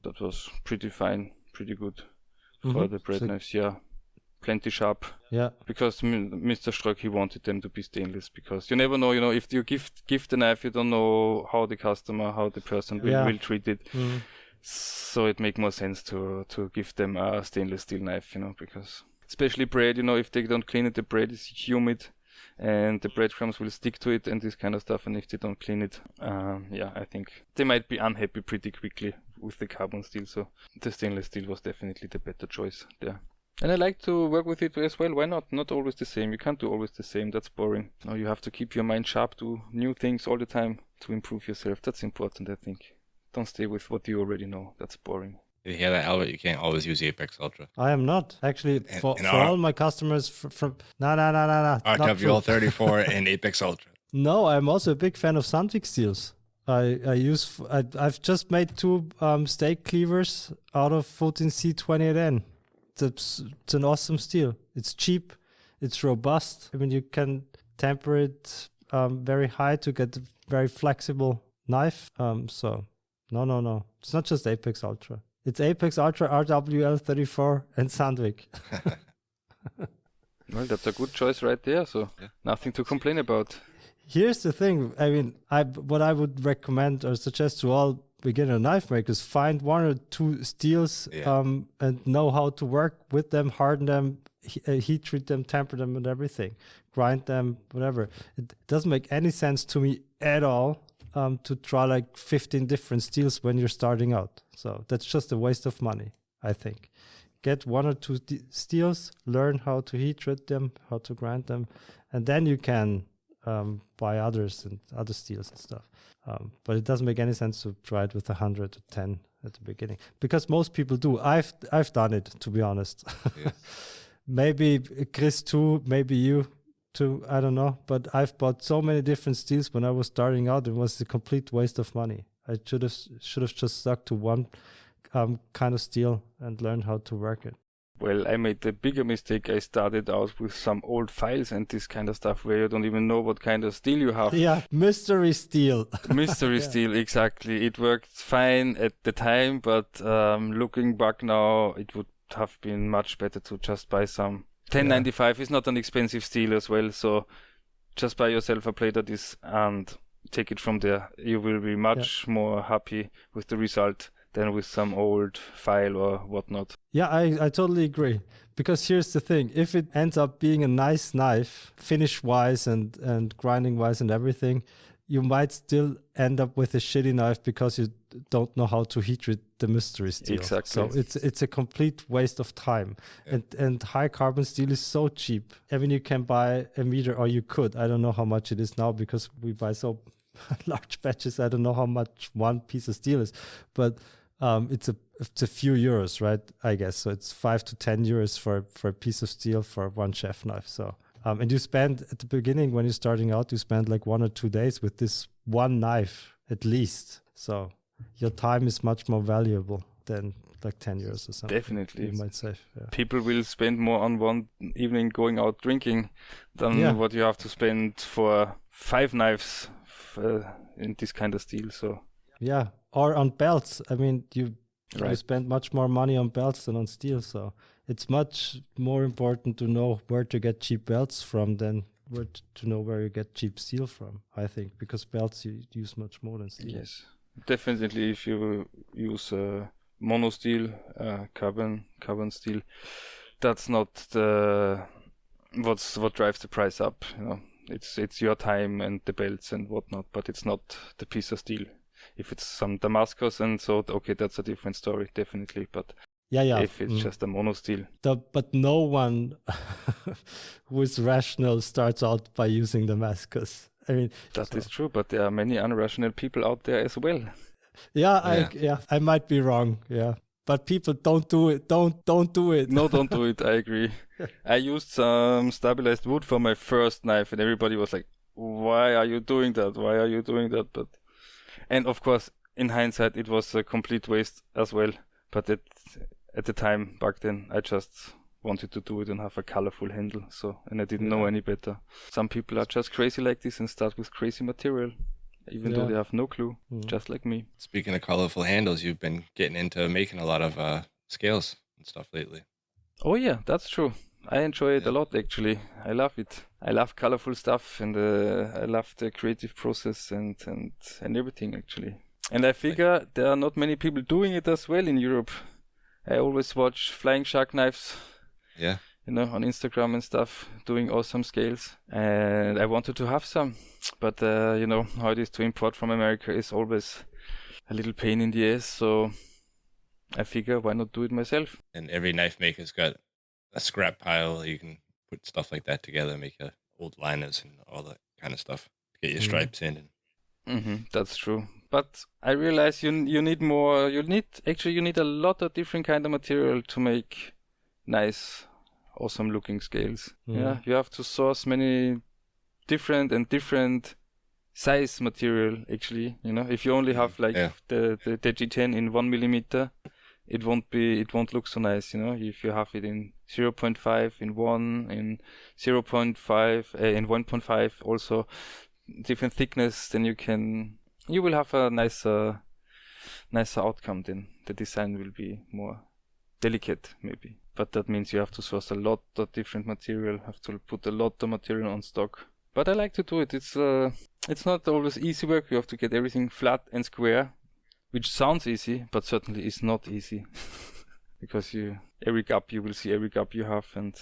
That was pretty fine, pretty good for the bread knives. Yeah, plenty sharp. Yeah. Because Mr. Strock, he wanted them to be stainless, because you never know. You know, if you give the knife, you don't know how the person will treat it. So it makes more sense to give them a stainless steel knife, you know, because especially bread, you know, if they don't clean it, the bread is humid and the breadcrumbs will stick to it and this kind of stuff. And if they don't clean it, I think they might be unhappy pretty quickly with the carbon steel. So the stainless steel was definitely the better choice there. And I like to work with it as well. Why not? Not always the same. You can't do always the same. That's boring. No, you have to keep your mind sharp, do new things all the time to improve yourself. That's important, I think. Don't stay with what you already know. That's boring. You hear that, Albert? You can't always use the Apex Ultra. I am not. Actually, for all my customers from... No. RWL 34 and Apex Ultra. No, I'm also a big fan of Sandvik steels. I've just made two steak cleavers out of 14C28N. It's an awesome steel. It's cheap. It's robust. I mean, you can temper it very high to get a very flexible knife. No. It's not just Apex Ultra. It's Apex Ultra, RWL 34, and Sandvik. Well, that's a good choice right there. So nothing to complain about. Here's the thing. I mean, what I would recommend or suggest to all beginner knife makers: find one or two steels and know how to work with them, harden them, heat treat them, temper them, and everything, grind them, whatever. It doesn't make any sense to me at all to try like 15 different steels when you're starting out. So that's just a waste of money, I think. Get one or two steels, learn how to heat treat them, how to grind them, and then you can buy others and other steels and stuff. But it doesn't make any sense to try it with 100 or 10 at the beginning, because most people do. I've done it, to be honest. maybe Chris too, maybe you too, I don't know. But I've bought so many different steels when I was starting out. It was a complete waste of money. I should have just stuck to one kind of steel and learned how to work it. Well, I made the bigger mistake. I started out with some old files and this kind of stuff where you don't even know what kind of steel you have. Yeah, mystery steel. Mystery steel, exactly. It worked fine at the time, but looking back now, it would have been much better to just buy some. 1095 is not an expensive steel as well, so just buy yourself a plate of this and take it from there. You will be much more happy with the result than with some old file or whatnot. Yeah, I totally agree. Because here's the thing. If it ends up being a nice knife, finish-wise and grinding-wise and everything, you might still end up with a shitty knife because you don't know how to heat treat the mystery steel. Exactly. So it's a complete waste of time. Yeah. And high carbon steel is so cheap. I mean, you can buy a meter, or you could. I don't know how much it is now because we buy so large batches. I don't know how much one piece of steel is, but it's a few euros, right? I guess so. It's 5 to 10 euros for a piece of steel for one chef knife. So and you spend at the beginning when you're starting out, you spend like 1 or 2 days with this one knife at least. So your time is much more valuable than like 10 euros or something. Definitely, you might say. Yeah. People will spend more on one evening going out drinking than what you have to spend for 5 knives in this kind of steel. So yeah. Or on belts. I mean, you spend much more money on belts than on steel. So it's much more important to know where to get cheap belts from than to know where you get cheap steel from, I think, because belts you use much more than steel. Yes, definitely. If you use mono steel, carbon steel, that's not what drives the price up. You know, it's your time and the belts and whatnot, but it's not the piece of steel. If it's some Damascus and so, okay, that's a different story, definitely. But if it's just a mono steel. But no one who is rational starts out by using Damascus. I mean, that is true, but there are many irrational people out there as well. I might be wrong. Yeah, but people don't do it. Don't do it. No, don't do it. I agree. I used some stabilized wood for my first knife, and everybody was like, "Why are you doing that? Why are you doing that?" And of course, in hindsight, it was a complete waste as well. But at the time, back then, I just wanted to do it and have a colorful handle. And I didn't know any better. Some people are just crazy like this and start with crazy material, even though they have no clue, just like me. Speaking of colorful handles, you've been getting into making a lot of scales and stuff lately. Oh yeah, that's true. I enjoy it a lot, actually. I love it. I love colorful stuff, and I love the creative process and everything, actually. And I figure there are not many people doing it as well in Europe. I always watch Flying Shark Knives, on Instagram and stuff, doing awesome scales. And I wanted to have some, but how it is to import from America is always a little pain in the ass. So I figure, why not do it myself? And every knife maker's got a scrap pile. You can put stuff like that together, make old liners and all that kind of stuff to get your stripes in. That's true. But I realize you need more. You need a lot of different kind of material to make nice, awesome looking scales. Yeah, you have to source many different size material. Actually, if you only have like the G10 in 1 millimeter, it won't look so nice. If you have it in 0.5, in 1, in 0.5, in 1.5, also different thickness, then you will have a nicer outcome. Then the design will be more delicate, maybe. But that means you have to source a lot of different material, have to put a lot of material on stock. But I like to do it. It's not always easy work. You have to get everything flat and square, which sounds easy, but certainly is not easy. Because every gap you will see every gap you have, and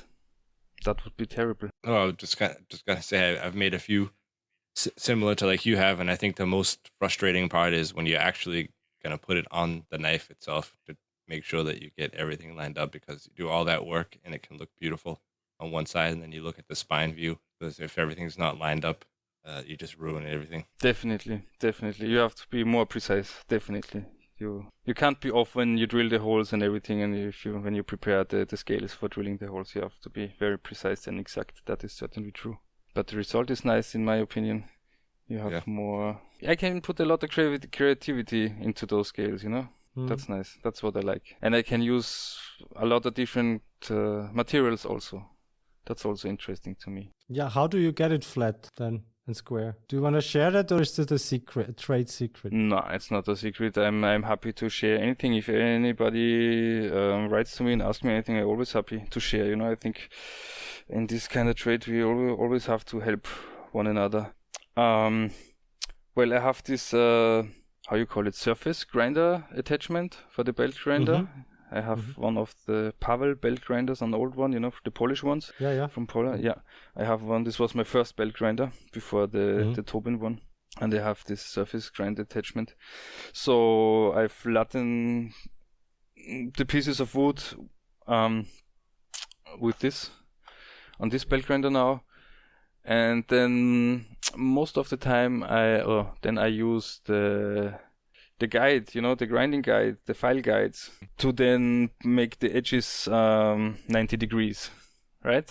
that would be terrible. Oh, I was just gonna say I've made a few similar to like you have, and I think the most frustrating part is when you're actually gonna put it on the knife itself to make sure that you get everything lined up, because you do all that work and it can look beautiful on one side, and then you look at the spine view, because if everything's not lined up, you just ruin everything. Definitely. You have to be more precise. Definitely. You can't be off when you drill the holes and everything, and when you prepare the scales for drilling the holes, you have to be very precise and exact. That is certainly true. But the result is nice, in my opinion. You have more. I can put a lot of creativity into those scales, you know. That's nice. That's what I like. And I can use a lot of different materials also. That's also interesting to me. Yeah, how do you get it flat then and square? Do you want to share that, or is it a trade secret? No, it's not a secret. I'm happy to share anything. If anybody writes to me and asks me anything, I'm always happy to share. You know, I think in this kind of trade we always have to help one another. Well, I have this how you call it, surface grinder attachment for the belt grinder. I have one of the Pavel belt grinders, an old one, you know, the Polish ones. Yeah. From Poland. Yeah, I have one. This was my first belt grinder before the Tobin one, and they have this surface grind attachment. So I flatten the pieces of wood with this on this belt grinder now, and then most of the time I use the guide, you know, the grinding guide, the file guides, to then make the edges 90 degrees, right?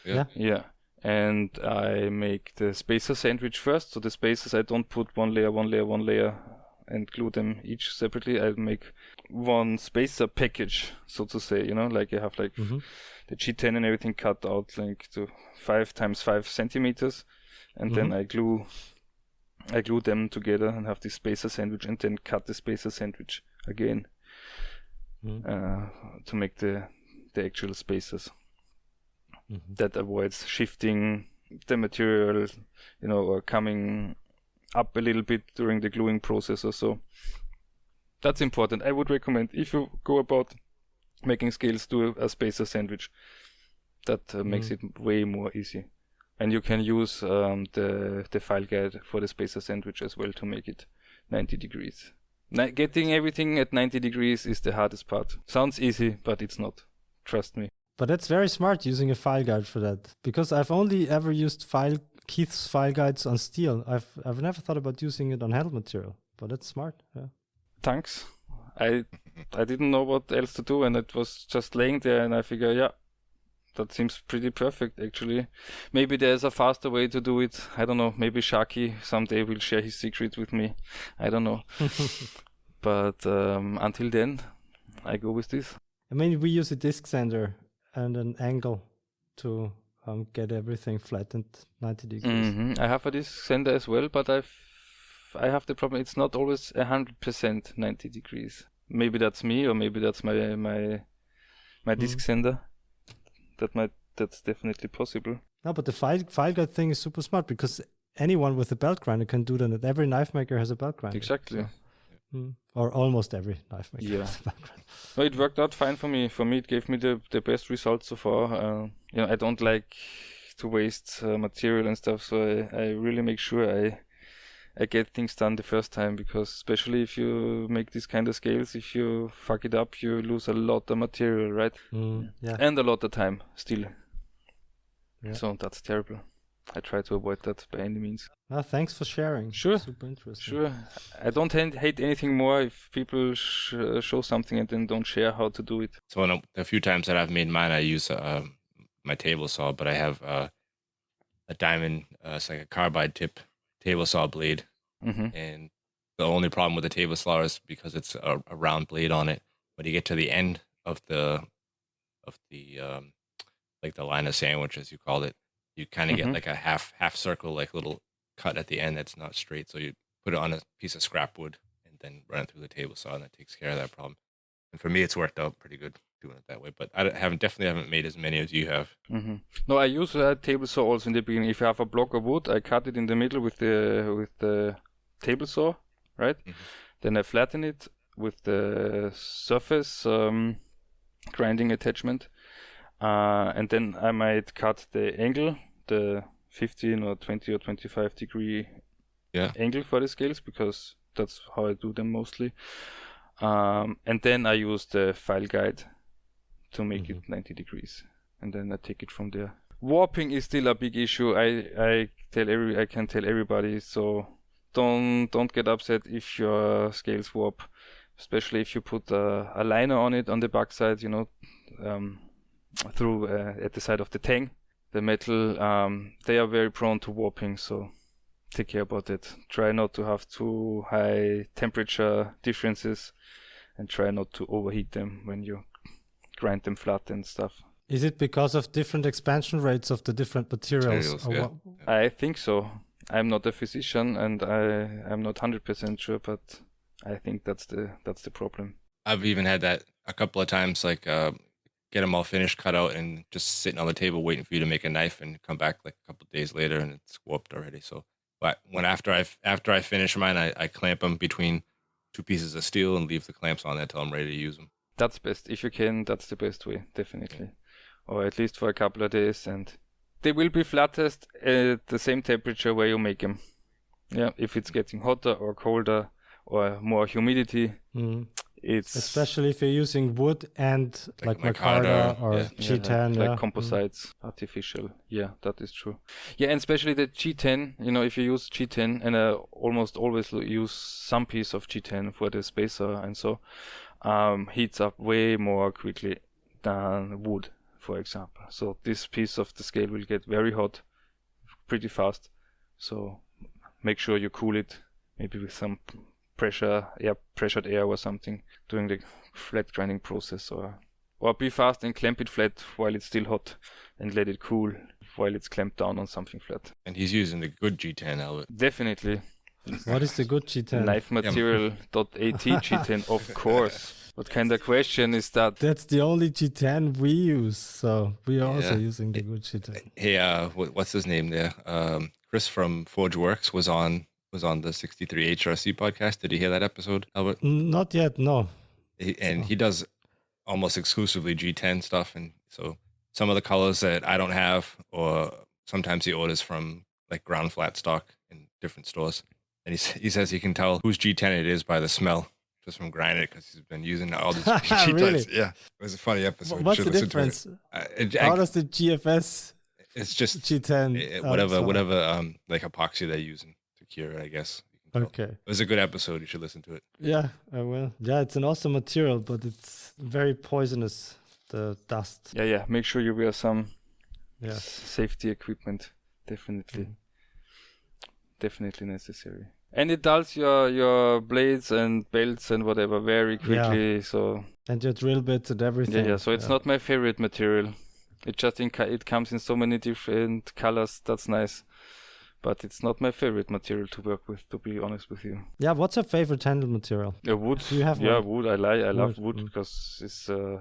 Yeah. And I make the spacer sandwich first. So the spacers, I don't put one layer, and glue them each separately. I make one spacer package, so to say, you know, like I have like the G10 and everything cut out like to 5 times 5 centimeters, and then I glue them together and have this spacer sandwich, and then cut the spacer sandwich again to make the actual spacers. That avoids shifting the material, you know, or coming up a little bit during the gluing process or so. That's important. I would recommend, if you go about making scales, do a spacer sandwich. That makes it way more easy. And you can use the file guide for the spacer sandwich as well to make it 90 degrees. Getting everything at 90 degrees is the hardest part. Sounds easy, but it's not. Trust me. But that's very smart using a file guide for that, because I've only ever used Keith's file guides on steel. I've never thought about using it on handle material, but that's smart. Yeah. Thanks. I didn't know what else to do, and it was just laying there, and I figured, that seems pretty perfect, actually. Maybe there's a faster way to do it. I don't know. Maybe Sharky someday will share his secret with me. I don't know. But until then, I go with this. I mean, we use a disc sander and an angle to get everything flattened 90 degrees. I have a disc sander as well, but I have the problem. It's not always 100% 90 degrees. Maybe that's me, or maybe that's my disc sander. That's definitely possible. No, but the file guide thing is super smart, because anyone with a belt grinder can do that. Every knife maker has a belt grinder. Exactly. So, or almost every knife maker has a belt grinder. No, it worked out fine for me. For me, it gave me the best results so far. You know, I don't like to waste material and stuff, so I really make sure I get things done the first time, because especially if you make these kind of scales, if you fuck it up, you lose a lot of material, right? Yeah. And a lot of time still. Yeah. So that's terrible. I try to avoid that by any means. Thanks for sharing. Sure. Super interesting. Sure. I don't hate anything more if people show something and then don't share how to do it. So a few times that I've made mine, I use my table saw, but I have a diamond, it's like a carbide tip table saw blade, and the only problem with the table saw is because it's a round blade on it. When you get to the end of the like the line of sandwich, as you called it, you kind of get like a half circle, like little cut at the end that's not straight. So you put it on a piece of scrap wood and then run it through the table saw, and that takes care of that problem. And for me, it's worked out pretty good doing it that way. But I definitely haven't made as many as you have. No, I use a table saw also in the beginning. If I have a block of wood, I cut it in the middle with the table saw, right? Then I flatten it with the surface grinding attachment, and then I might cut the angle, the 15 or 20 or 25 degree angle for the scales, because that's how I do them mostly. And then I use the file guide to make it 90 degrees, and then I take it from there. Warping is still a big issue. I can tell everybody, so don't get upset if your scales warp. especially if you put a liner on it on the backside, through at the side of the tang. The metal, they are very prone to warping, so take care about it. Try not to have too high temperature differences, and try not to overheat them when you grind them flat and stuff. Is it because of different expansion rates of the different materials? Yeah. I think so. I'm not a physician, and I'm not 100% sure, but I think that's the problem. I've even had that a couple of times, like get them all finished, cut out, and just sitting on the table waiting for you to make a knife, and come back like a couple of days later, and it's warped already. So, but after I finish mine, I clamp them between two pieces of steel and leave the clamps on there till I'm ready to use them. That's best. If you can, that's the best way, definitely. Or at least for a couple of days, and they will be flattest at the same temperature where you make them. Yeah, if it's getting hotter or colder or more humidity, it's... Especially if you're using wood and like micarta or G10. Like composites, artificial. Yeah, that is true. Yeah, and especially the G10, if you use G10, and I almost always use some piece of G10 for the spacer and so, heats up way more quickly than wood, for example. So this piece of the scale will get very hot pretty fast. So make sure you cool it, maybe with some pressured air or something during the flat grinding process, or be fast and clamp it flat while it's still hot, and let it cool while it's clamped down on something flat. And he's using the good G10, Albert. Definitely. What is the good G10? Knifematerial.at G10, of course. What kind of question is that? That's the only G10 we use, so we are also using the good G10. Hey, what's his name there? Chris from ForgeWorks was on the 63 HRC podcast. Did you hear that episode, Albert? Not yet, no. He does almost exclusively G10 stuff, and so some of the colors that I don't have, or sometimes he orders from like ground flat stock in different stores, and he says he can tell whose G10 it is by the smell just from grinding it, because he's been using all these G10s. Really? Yeah, it was a funny episode. What's the difference? How does the GFS? It's just G10, whatever like epoxy they're using to cure it, I guess. Okay. It was a good episode. You should listen to it. Yeah, I will. Yeah, it's an awesome material, but it's very poisonous, the dust. Yeah. Make sure you wear some safety equipment. Definitely necessary. And it dulls your blades and belts and whatever very quickly. So. And your drill bits and everything. Yeah. So it's not my favorite material. It just it comes in so many different colors. That's nice. But it's not my favorite material to work with, to be honest with you. Yeah, what's your favorite handle material? Wood. Do you have one? Wood. I love wood because it's a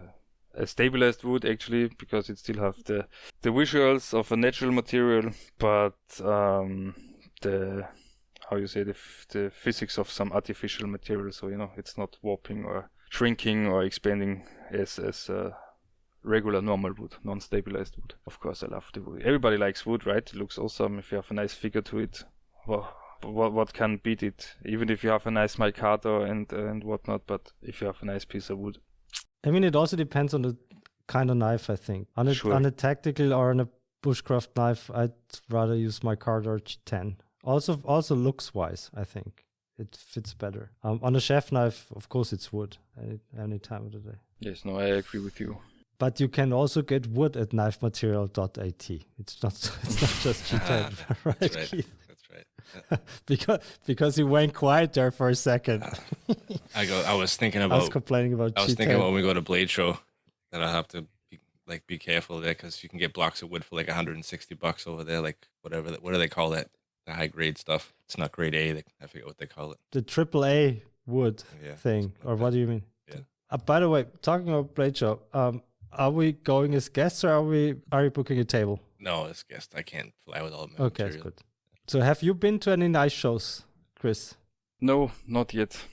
stabilized wood, actually, because it still have the visuals of a natural material, but the physics of some artificial material. So it's not warping or shrinking or expanding as regular normal wood, non-stabilized wood. Of course, I love the wood. Everybody likes wood, right? It looks awesome if you have a nice figure to it. What can beat it? Even if you have a nice micarta and whatnot, but if you have a nice piece of wood. I mean, it also depends on the kind of knife, I think. On a tactical or on a bushcraft knife, I'd rather use micarta or G10. Also looks-wise, I think. It fits better. On a chef knife, of course, it's wood any time of the day. Yes, no, I agree with you. But you can also get wood at knifematerial.at. It's not just G10, right? That's right. That's right. because you went quiet there for a second. I was thinking about. I was complaining about G10. I was thinking about when we go to Blade Show that I'll have to be careful there, because you can get blocks of wood for like $160 over there. Like what do they call that? The high grade stuff. It's not grade A. I forget what they call it. The AAA wood thing, or what do you mean? Yeah. By the way, talking about Blade Show, are we going as guests, or are you booking a table? No, as guests. I can't fly with all my material. That's good. So have you been to any nice shows, Chris? No, not yet.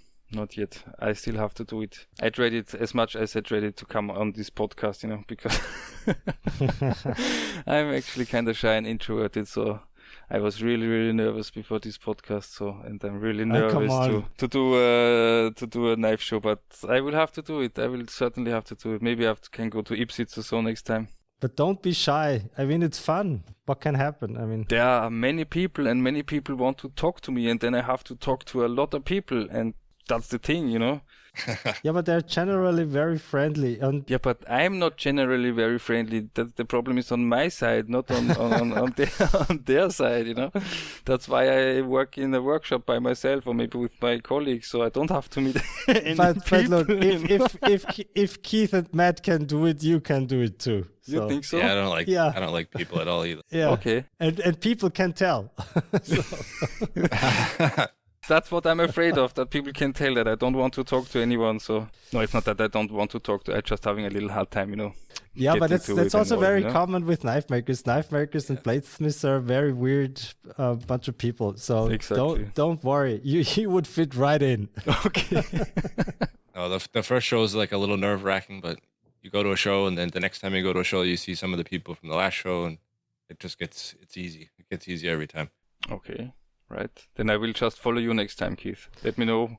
I still have to do it. I tried it as much as I tried it to come on this podcast, because I'm actually kind of shy and introverted, so I was really, really nervous before this podcast, and I'm really nervous to do a knife show, but I will have to do it. I will certainly have to do it. Maybe I can go to Ipswich or so next time. But don't be shy. I mean, it's fun. What can happen? I mean, there are many people, and many people want to talk to me, and then I have to talk to a lot of people, and that's the thing, you know. Yeah, but they're generally very friendly. And Yeah, but I'm not generally very friendly. The problem is on my side, not on their side, you know. That's why I work in a workshop by myself or maybe with my colleagues, so I don't have to meet any but people. look, if Keith and Matt can do it, you can do it too. You think so? Yeah, Yeah. I don't like people at all either. Yeah. Okay. And people can tell. That's what I'm afraid of, that people can tell that I don't want to talk to anyone. So no, it's not that I don't want to talk to. I'm just having a little hard time, you know. Yeah, but getting to that's it also and all, very you know? common with knife makers. Knife makers and bladesmiths are a very weird bunch of people. So Exactly. don't worry. You would fit right in. Okay. No, the first show is like a little nerve-wracking, but you go to a show, and then the next time you go to a show, you see some of the people from the last show, and it's easy. It gets easier every time. Okay. Right. Then I will just follow you next time, Keith. Let me know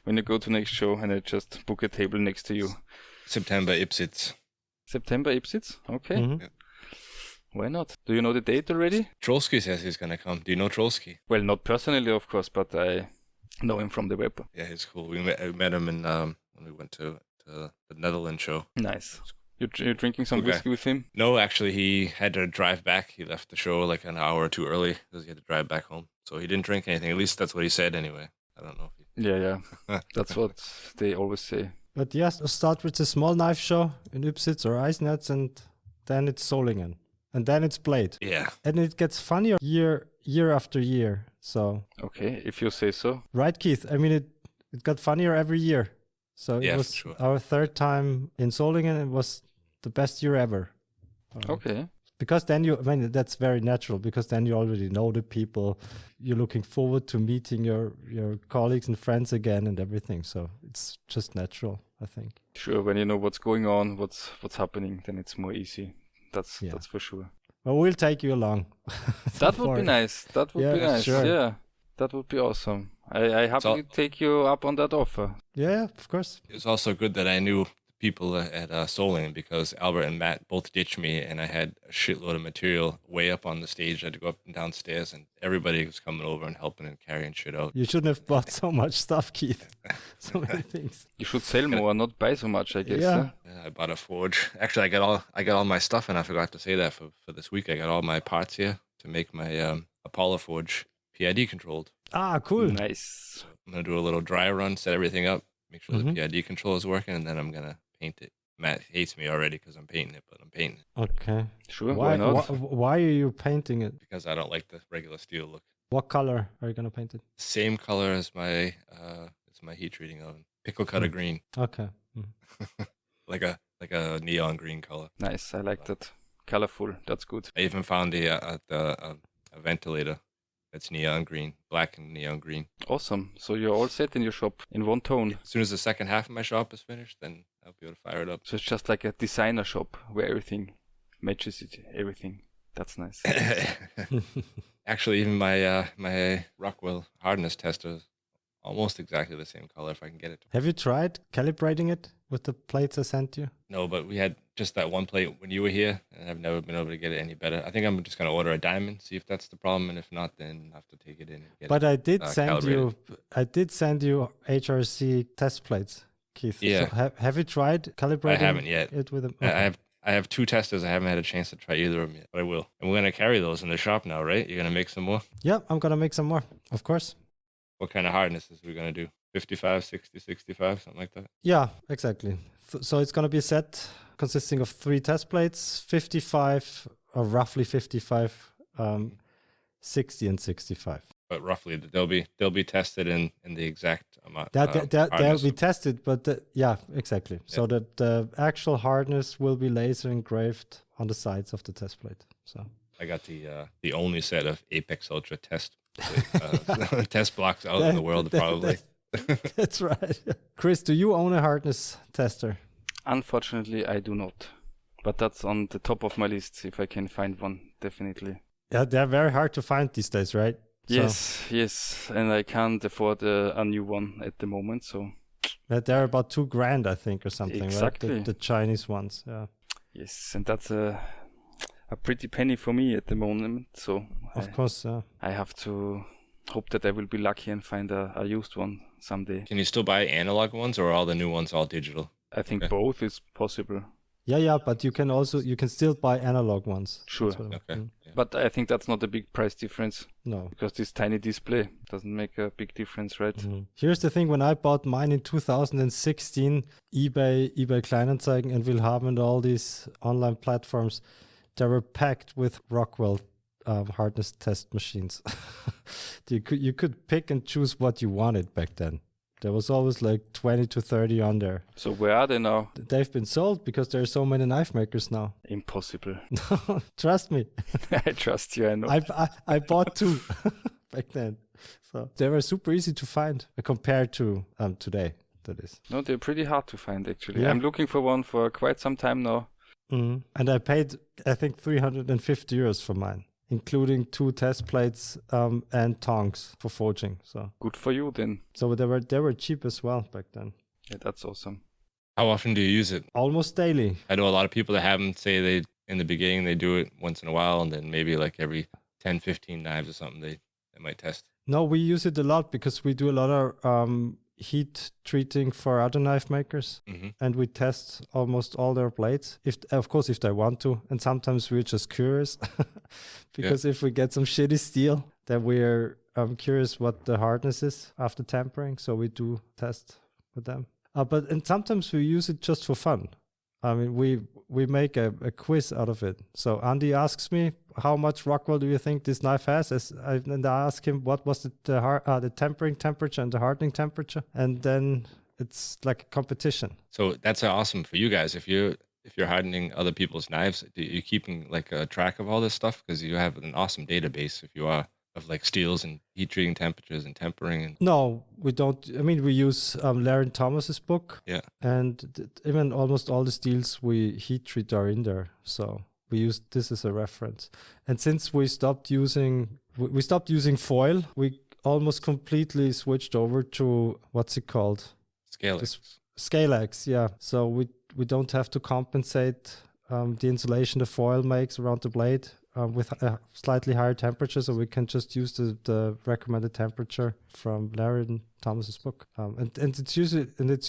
when you go to next show and I just book a table next to you. September Ipsitz. September Ipsitz? Okay. Mhm. Yeah. Why not? Do you know the date already? Trolsky says he's gonna come. Do you know Trolsky? Well, not personally, of course, but I know him from the web. Yeah, he's cool. We met him in when we went to the Netherlands show. Nice. You're drinking some Okay. whiskey with him? No, actually, he had to drive back. He left the show like an hour or two early because he had to drive back home. So he didn't drink anything. At least that's what he said anyway. I don't know if he... Yeah. That's what they always say. But yes, start with a small knife show in Ipsitz or Eisenherz, and then it's Solingen. And then it's Blade. Yeah. And it gets funnier year after year. So, Okay, if you say so. right, Keith? I mean, it got funnier every year. So Yeah, it for was sure. our third time in Solingen. It was the best year ever. Okay. Because then that's very natural, because then you already know the people. You're looking forward to meeting your colleagues and friends again and everything. So it's just natural, I think. Sure, when you know what's going on, what's happening, then it's more easy. That's Yeah. for sure. Well, we'll take you along. That would For be it. nice. That would be Yeah, nice. sure. Yeah. That would be awesome. I happily take you up on that offer. Yeah, of course. It's also good that I knew people at Solingen, because Albert and Matt both ditched me, and I had a shitload of material way up on the stage. I had to go up and down stairs, and everybody was coming over and helping and carrying shit out. You shouldn't have bought so much stuff, Keith. So many things. You should sell more, not buy so much, I guess. Yeah. Huh? Yeah, I bought a forge. Actually, I got all my stuff, and I forgot to say that for this week. I got all my parts here to make my Apollo forge PID controlled. Ah, cool. Nice. I'm gonna do a little dry run, set everything up, make sure Mhm. the PID control is working, and then I'm gonna paint it. Matt hates me already because I'm painting it, but I'm painting it Okay. Sure, why not? Why are you painting it? because I don't like the regular steel look. What color are you gonna paint it? Same color as my it's my heat treating oven. Pickle cutter green, Okay. like a neon green color. Nice, I like that. Colorful, that's good. I even found a ventilator that's neon green, black and neon green. Awesome. So you're all set in your shop in one tone. As soon as the second half of my shop is finished, then I'll be able to fire it up. So it's just like a designer shop where everything matches it, everything. That's nice. Actually, even my Rockwell hardness tester is almost exactly the same color if I can get it. Have you tried calibrating it with the plates I sent you? No, but we had just that one plate when you were here, and I've never been able to get it any better. I think I'm just gonna order a diamond, see if that's the problem, and if not, then I have to take it in. And get But it, I did send calibrated. you HRC test plates, Keith. Yeah. So have you tried calibrating haven't yet. it with them? I have two testers. I haven't had a chance to try either of them yet, but I will. And we're gonna carry those in the shop now, right? You're gonna make some more. Yeah, I'm gonna make some more, of course. What kind of hardnesses are we gonna do? 55, 60, 65, something like that. Yeah, exactly. So it's gonna be a set consisting of 3 test plates, 55 or roughly 55, 60 and 65. But roughly, they'll be tested in the exact amount. They'll hardness. be tested, but yeah, exactly. So that the actual hardness will be laser engraved on the sides of the test plate. So I got the only set of Apex Ultra test test blocks out in the world, probably. That's right. Chris, do you own a hardness tester? Unfortunately, I do not. But that's on the top of my list if I can find one, definitely. Yeah, they're very hard to find these days, right? Yes. And I can't afford a new one at the moment, so... They're about $2,000, I think, or something, Exactly. right? The Chinese ones, yeah. Yes, and that's a pretty penny for me at the moment, so... Of course, I have to hope that I will be lucky and find a used one someday. Can you still buy analog ones, or are all the new ones all digital? I think Okay. both is possible. Yeah, but you can still buy analog ones. Sure. That's what I- Okay. Mm. Yeah. But I think that's not a big price difference No. because this tiny display doesn't make a big difference, right? Mhm. Here's the thing: when I bought mine in 2016, eBay Kleinanzeigen, and Willhaben, and all these online platforms, they were packed with Rockwell hardness test machines. You could pick and choose what you wanted back then. There was always like 20 to 30 on there. So where are they now? They've been sold because there are so many knife makers now. Impossible. Trust me. I trust you, I know. I bought 2 back then. So they were super easy to find compared to today, that is. No, they're pretty hard to find, actually. Yeah. I'm looking for one for quite some time now. Mm. And I paid, I think, 350 euros for mine, including 2 test plates and tongs for forging. So Good for you, then. they were cheap as well back then. Yeah, that's awesome. How often do you use it? Almost daily. I know a lot of people that have them say they, in the beginning, they do it once in a while, and then maybe like every 10, 15 knives or something, they might test. No, we use it a lot because we do a lot of heat treating for other knife makers, Hmm. and we test almost all their blades, if they want to. And sometimes we're just curious because if we get some shitty steel, then we're curious what the hardness is after tempering. So we do test with them. And sometimes we use it just for fun. I mean, we make a quiz out of it. So Andy asks me, how much Rockwell do you think this knife has? And I ask him, what was the tempering temperature and the hardening temperature? And then it's like a competition. So that's awesome for you guys. If you're hardening other people's knives, are you keeping like a track of all this stuff? Because you have an awesome database if you are, of like steels and heat treating temperatures and tempering. And No, we don't. I mean, we use Larry Thomas's book. Yeah. And even almost all the steels we heat treat are in there. So we use this as a reference. And since we stopped using foil, we almost completely switched over to, what's it called? Scalex. Scalex, yeah. So we don't have to compensate the insulation the foil makes around the blade with a slightly higher temperature, so we can just use the recommended temperature from Larry and Thomas's book, and it's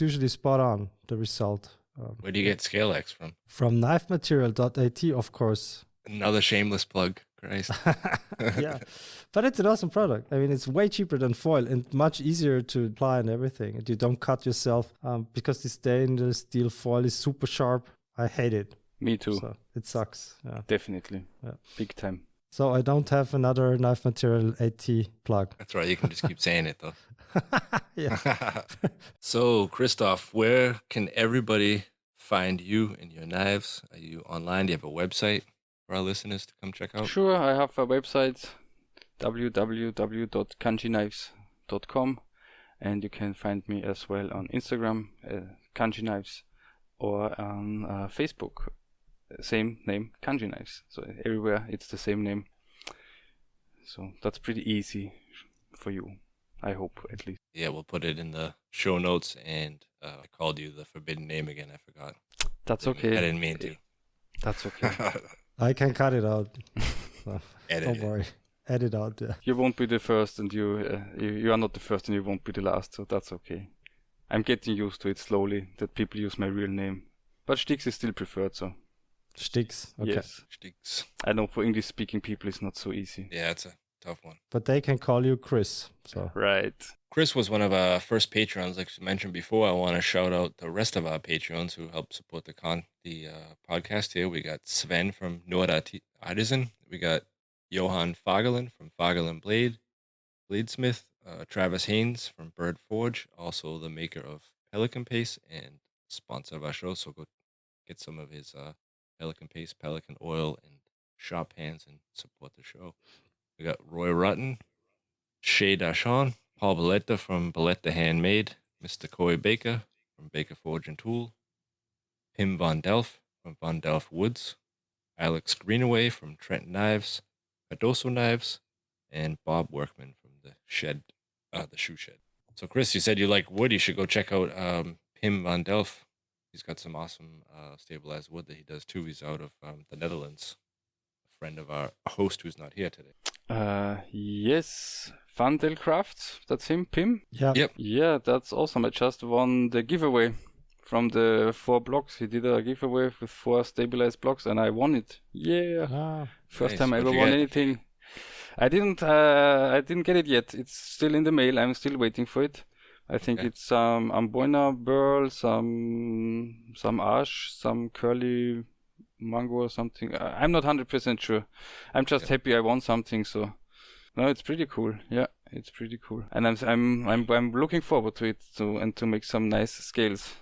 usually spot on, the result. Where do you get Scalex from? From knifematerial.at, of course. Another shameless plug, Christ. Yeah, but it's an awesome product. I mean, it's way cheaper than foil and much easier to apply and everything. And you don't cut yourself because the stainless steel foil is super sharp. I hate it. Me too. So it sucks. Yeah. Definitely. Yeah. Big time. So I don't have another Knife Material AT plug. That's right. You can just keep saying it though. Yeah. So, Christoph, where can everybody find you and your knives? Are you online? Do you have a website for our listeners to come check out? Sure, I have a website, www.kanjiknives.com, and you can find me as well on Instagram, Kanji Knives, or on Facebook, same name, Kanji Knives. So everywhere it's the same name. So that's pretty easy for you, I hope, at least. Yeah, we'll put it in the show notes. And I called you the forbidden name again. I forgot. That's I okay. didn't mean to. That's okay. I can cut it out. So Edit don't it. worry. Edit out. Yeah. You won't be the first, and you are not the first, and you won't be the last. So that's okay. I'm getting used to it slowly that people use my real name, but Stix is still preferred. So Sticks. Okay. yes, Sticks. I know for English-speaking people it's not so easy. Yeah, it's a tough one. But they can call you Chris. So Right. Chris was one of our first Patreons, like you mentioned before. I want to shout out the rest of our Patreons who help support the podcast here. We got Sven from Nord Artisan. We got Johan Fagerlund from Fagerlund Bladesmith. Travis Haynes from Bird Forge, also the maker of Pelican Paste and sponsor of our show. So go get some of his Pelican Paste, Pelican Oil, and shop hands and support the show. We got Roy Rutten, Shay Dashon, Paul Balletta from Balletta Handmade, Mr. Coy Baker from Baker Forge and Tool, Pim Von Delft from Von Delft Woods, Alex Greenaway from Trent Knives, Cardoso Knives, and Bob Workman from the Shoe Shed. So Chris, you said you like wood. You should go check out Pim Van Delft. He's got some awesome stabilized wood that he does too. He's out of the Netherlands. A friend of our host who's not here today. Yes, Vandel Crafts. That's him, Pim. Yeah. Yep. Yeah, that's awesome. I just won the giveaway from the 4 blocks. He did a giveaway with 4 stabilized blocks, and I won it. Yeah. Ah, First Nice. time I What'd ever you won get? anything. I didn't get it yet. It's still in the mail. I'm still waiting for it. I think Okay. it's some Amboina burl, some ash, some curly mango or something. I'm not 100% sure. I'm just happy I won something. So no, it's pretty cool. Yeah, it's pretty cool. And I'm looking forward to it to make some nice scales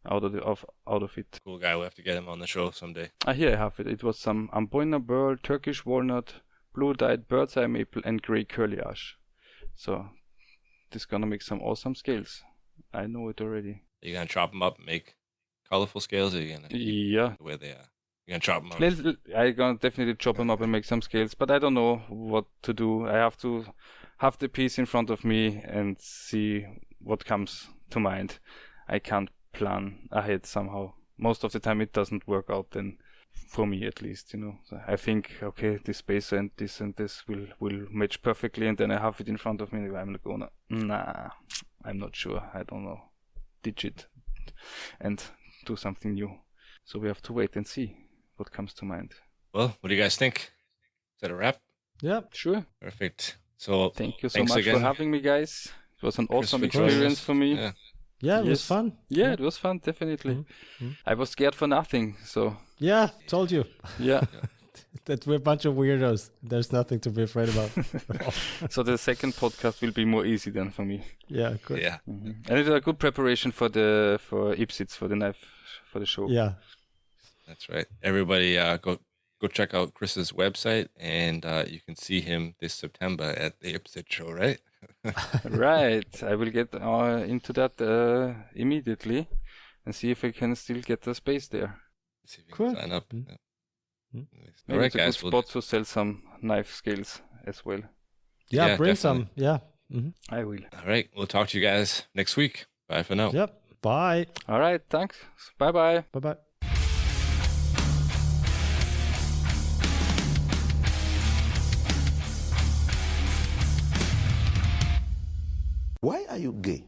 out of it. Cool guy. We'll have to get him on the show someday. Here I have it. It was some Amboina burl, Turkish walnut, blue dyed bird's eye maple, and gray curly ash. So this is gonna make some awesome scales. I know it already. Are you gonna chop them up and make colorful scales, or are you gonna keep Yeah. the way they are? You're gonna chop them up. I'm gonna definitely chop them up and make some scales, but I don't know what to do. I have to have the piece in front of me and see what comes to mind. I can't plan ahead somehow. Most of the time it doesn't work out then, for me at least, you know. So I think, okay, this spacer and this will match perfectly, and then I have it in front of me and I'm gonna, I'm not sure. I don't know. Ditch it and do something new. So we have to wait and see what comes to mind. Well, what do you guys think? Is that a wrap? yeah. Sure. Perfect. So Thank you so thanks much again, for having me, guys. It was an Chris, awesome for joining experience us. for me. Yeah. Yeah, it was Yes. fun. Yeah, it was fun, definitely. I was scared for nothing, so Yeah, told you yeah. that we're a bunch of weirdos. There's nothing to be afraid about. So the second podcast will be more easy then for me. Yeah, good. Yeah. And it's a good preparation for Ipsits, for the knife, for the show. Yeah. That's right. Everybody, go check out Chris's website, and you can see him this September at the Ipsit show, right? Right. I will get into that immediately and see if I can still get a space there. See if you Cool. can sign up. Mm. Yeah. Mm. Nice. Maybe All right, it's a guys. good spot to sell some knife scales as well. Yeah, Yeah, bring definitely. some. Yeah. Hmm. I will. All right. We'll talk to you guys next week. Bye for now. Yep. Bye. All right. Thanks. Bye-bye. Bye-bye. Why are you gay?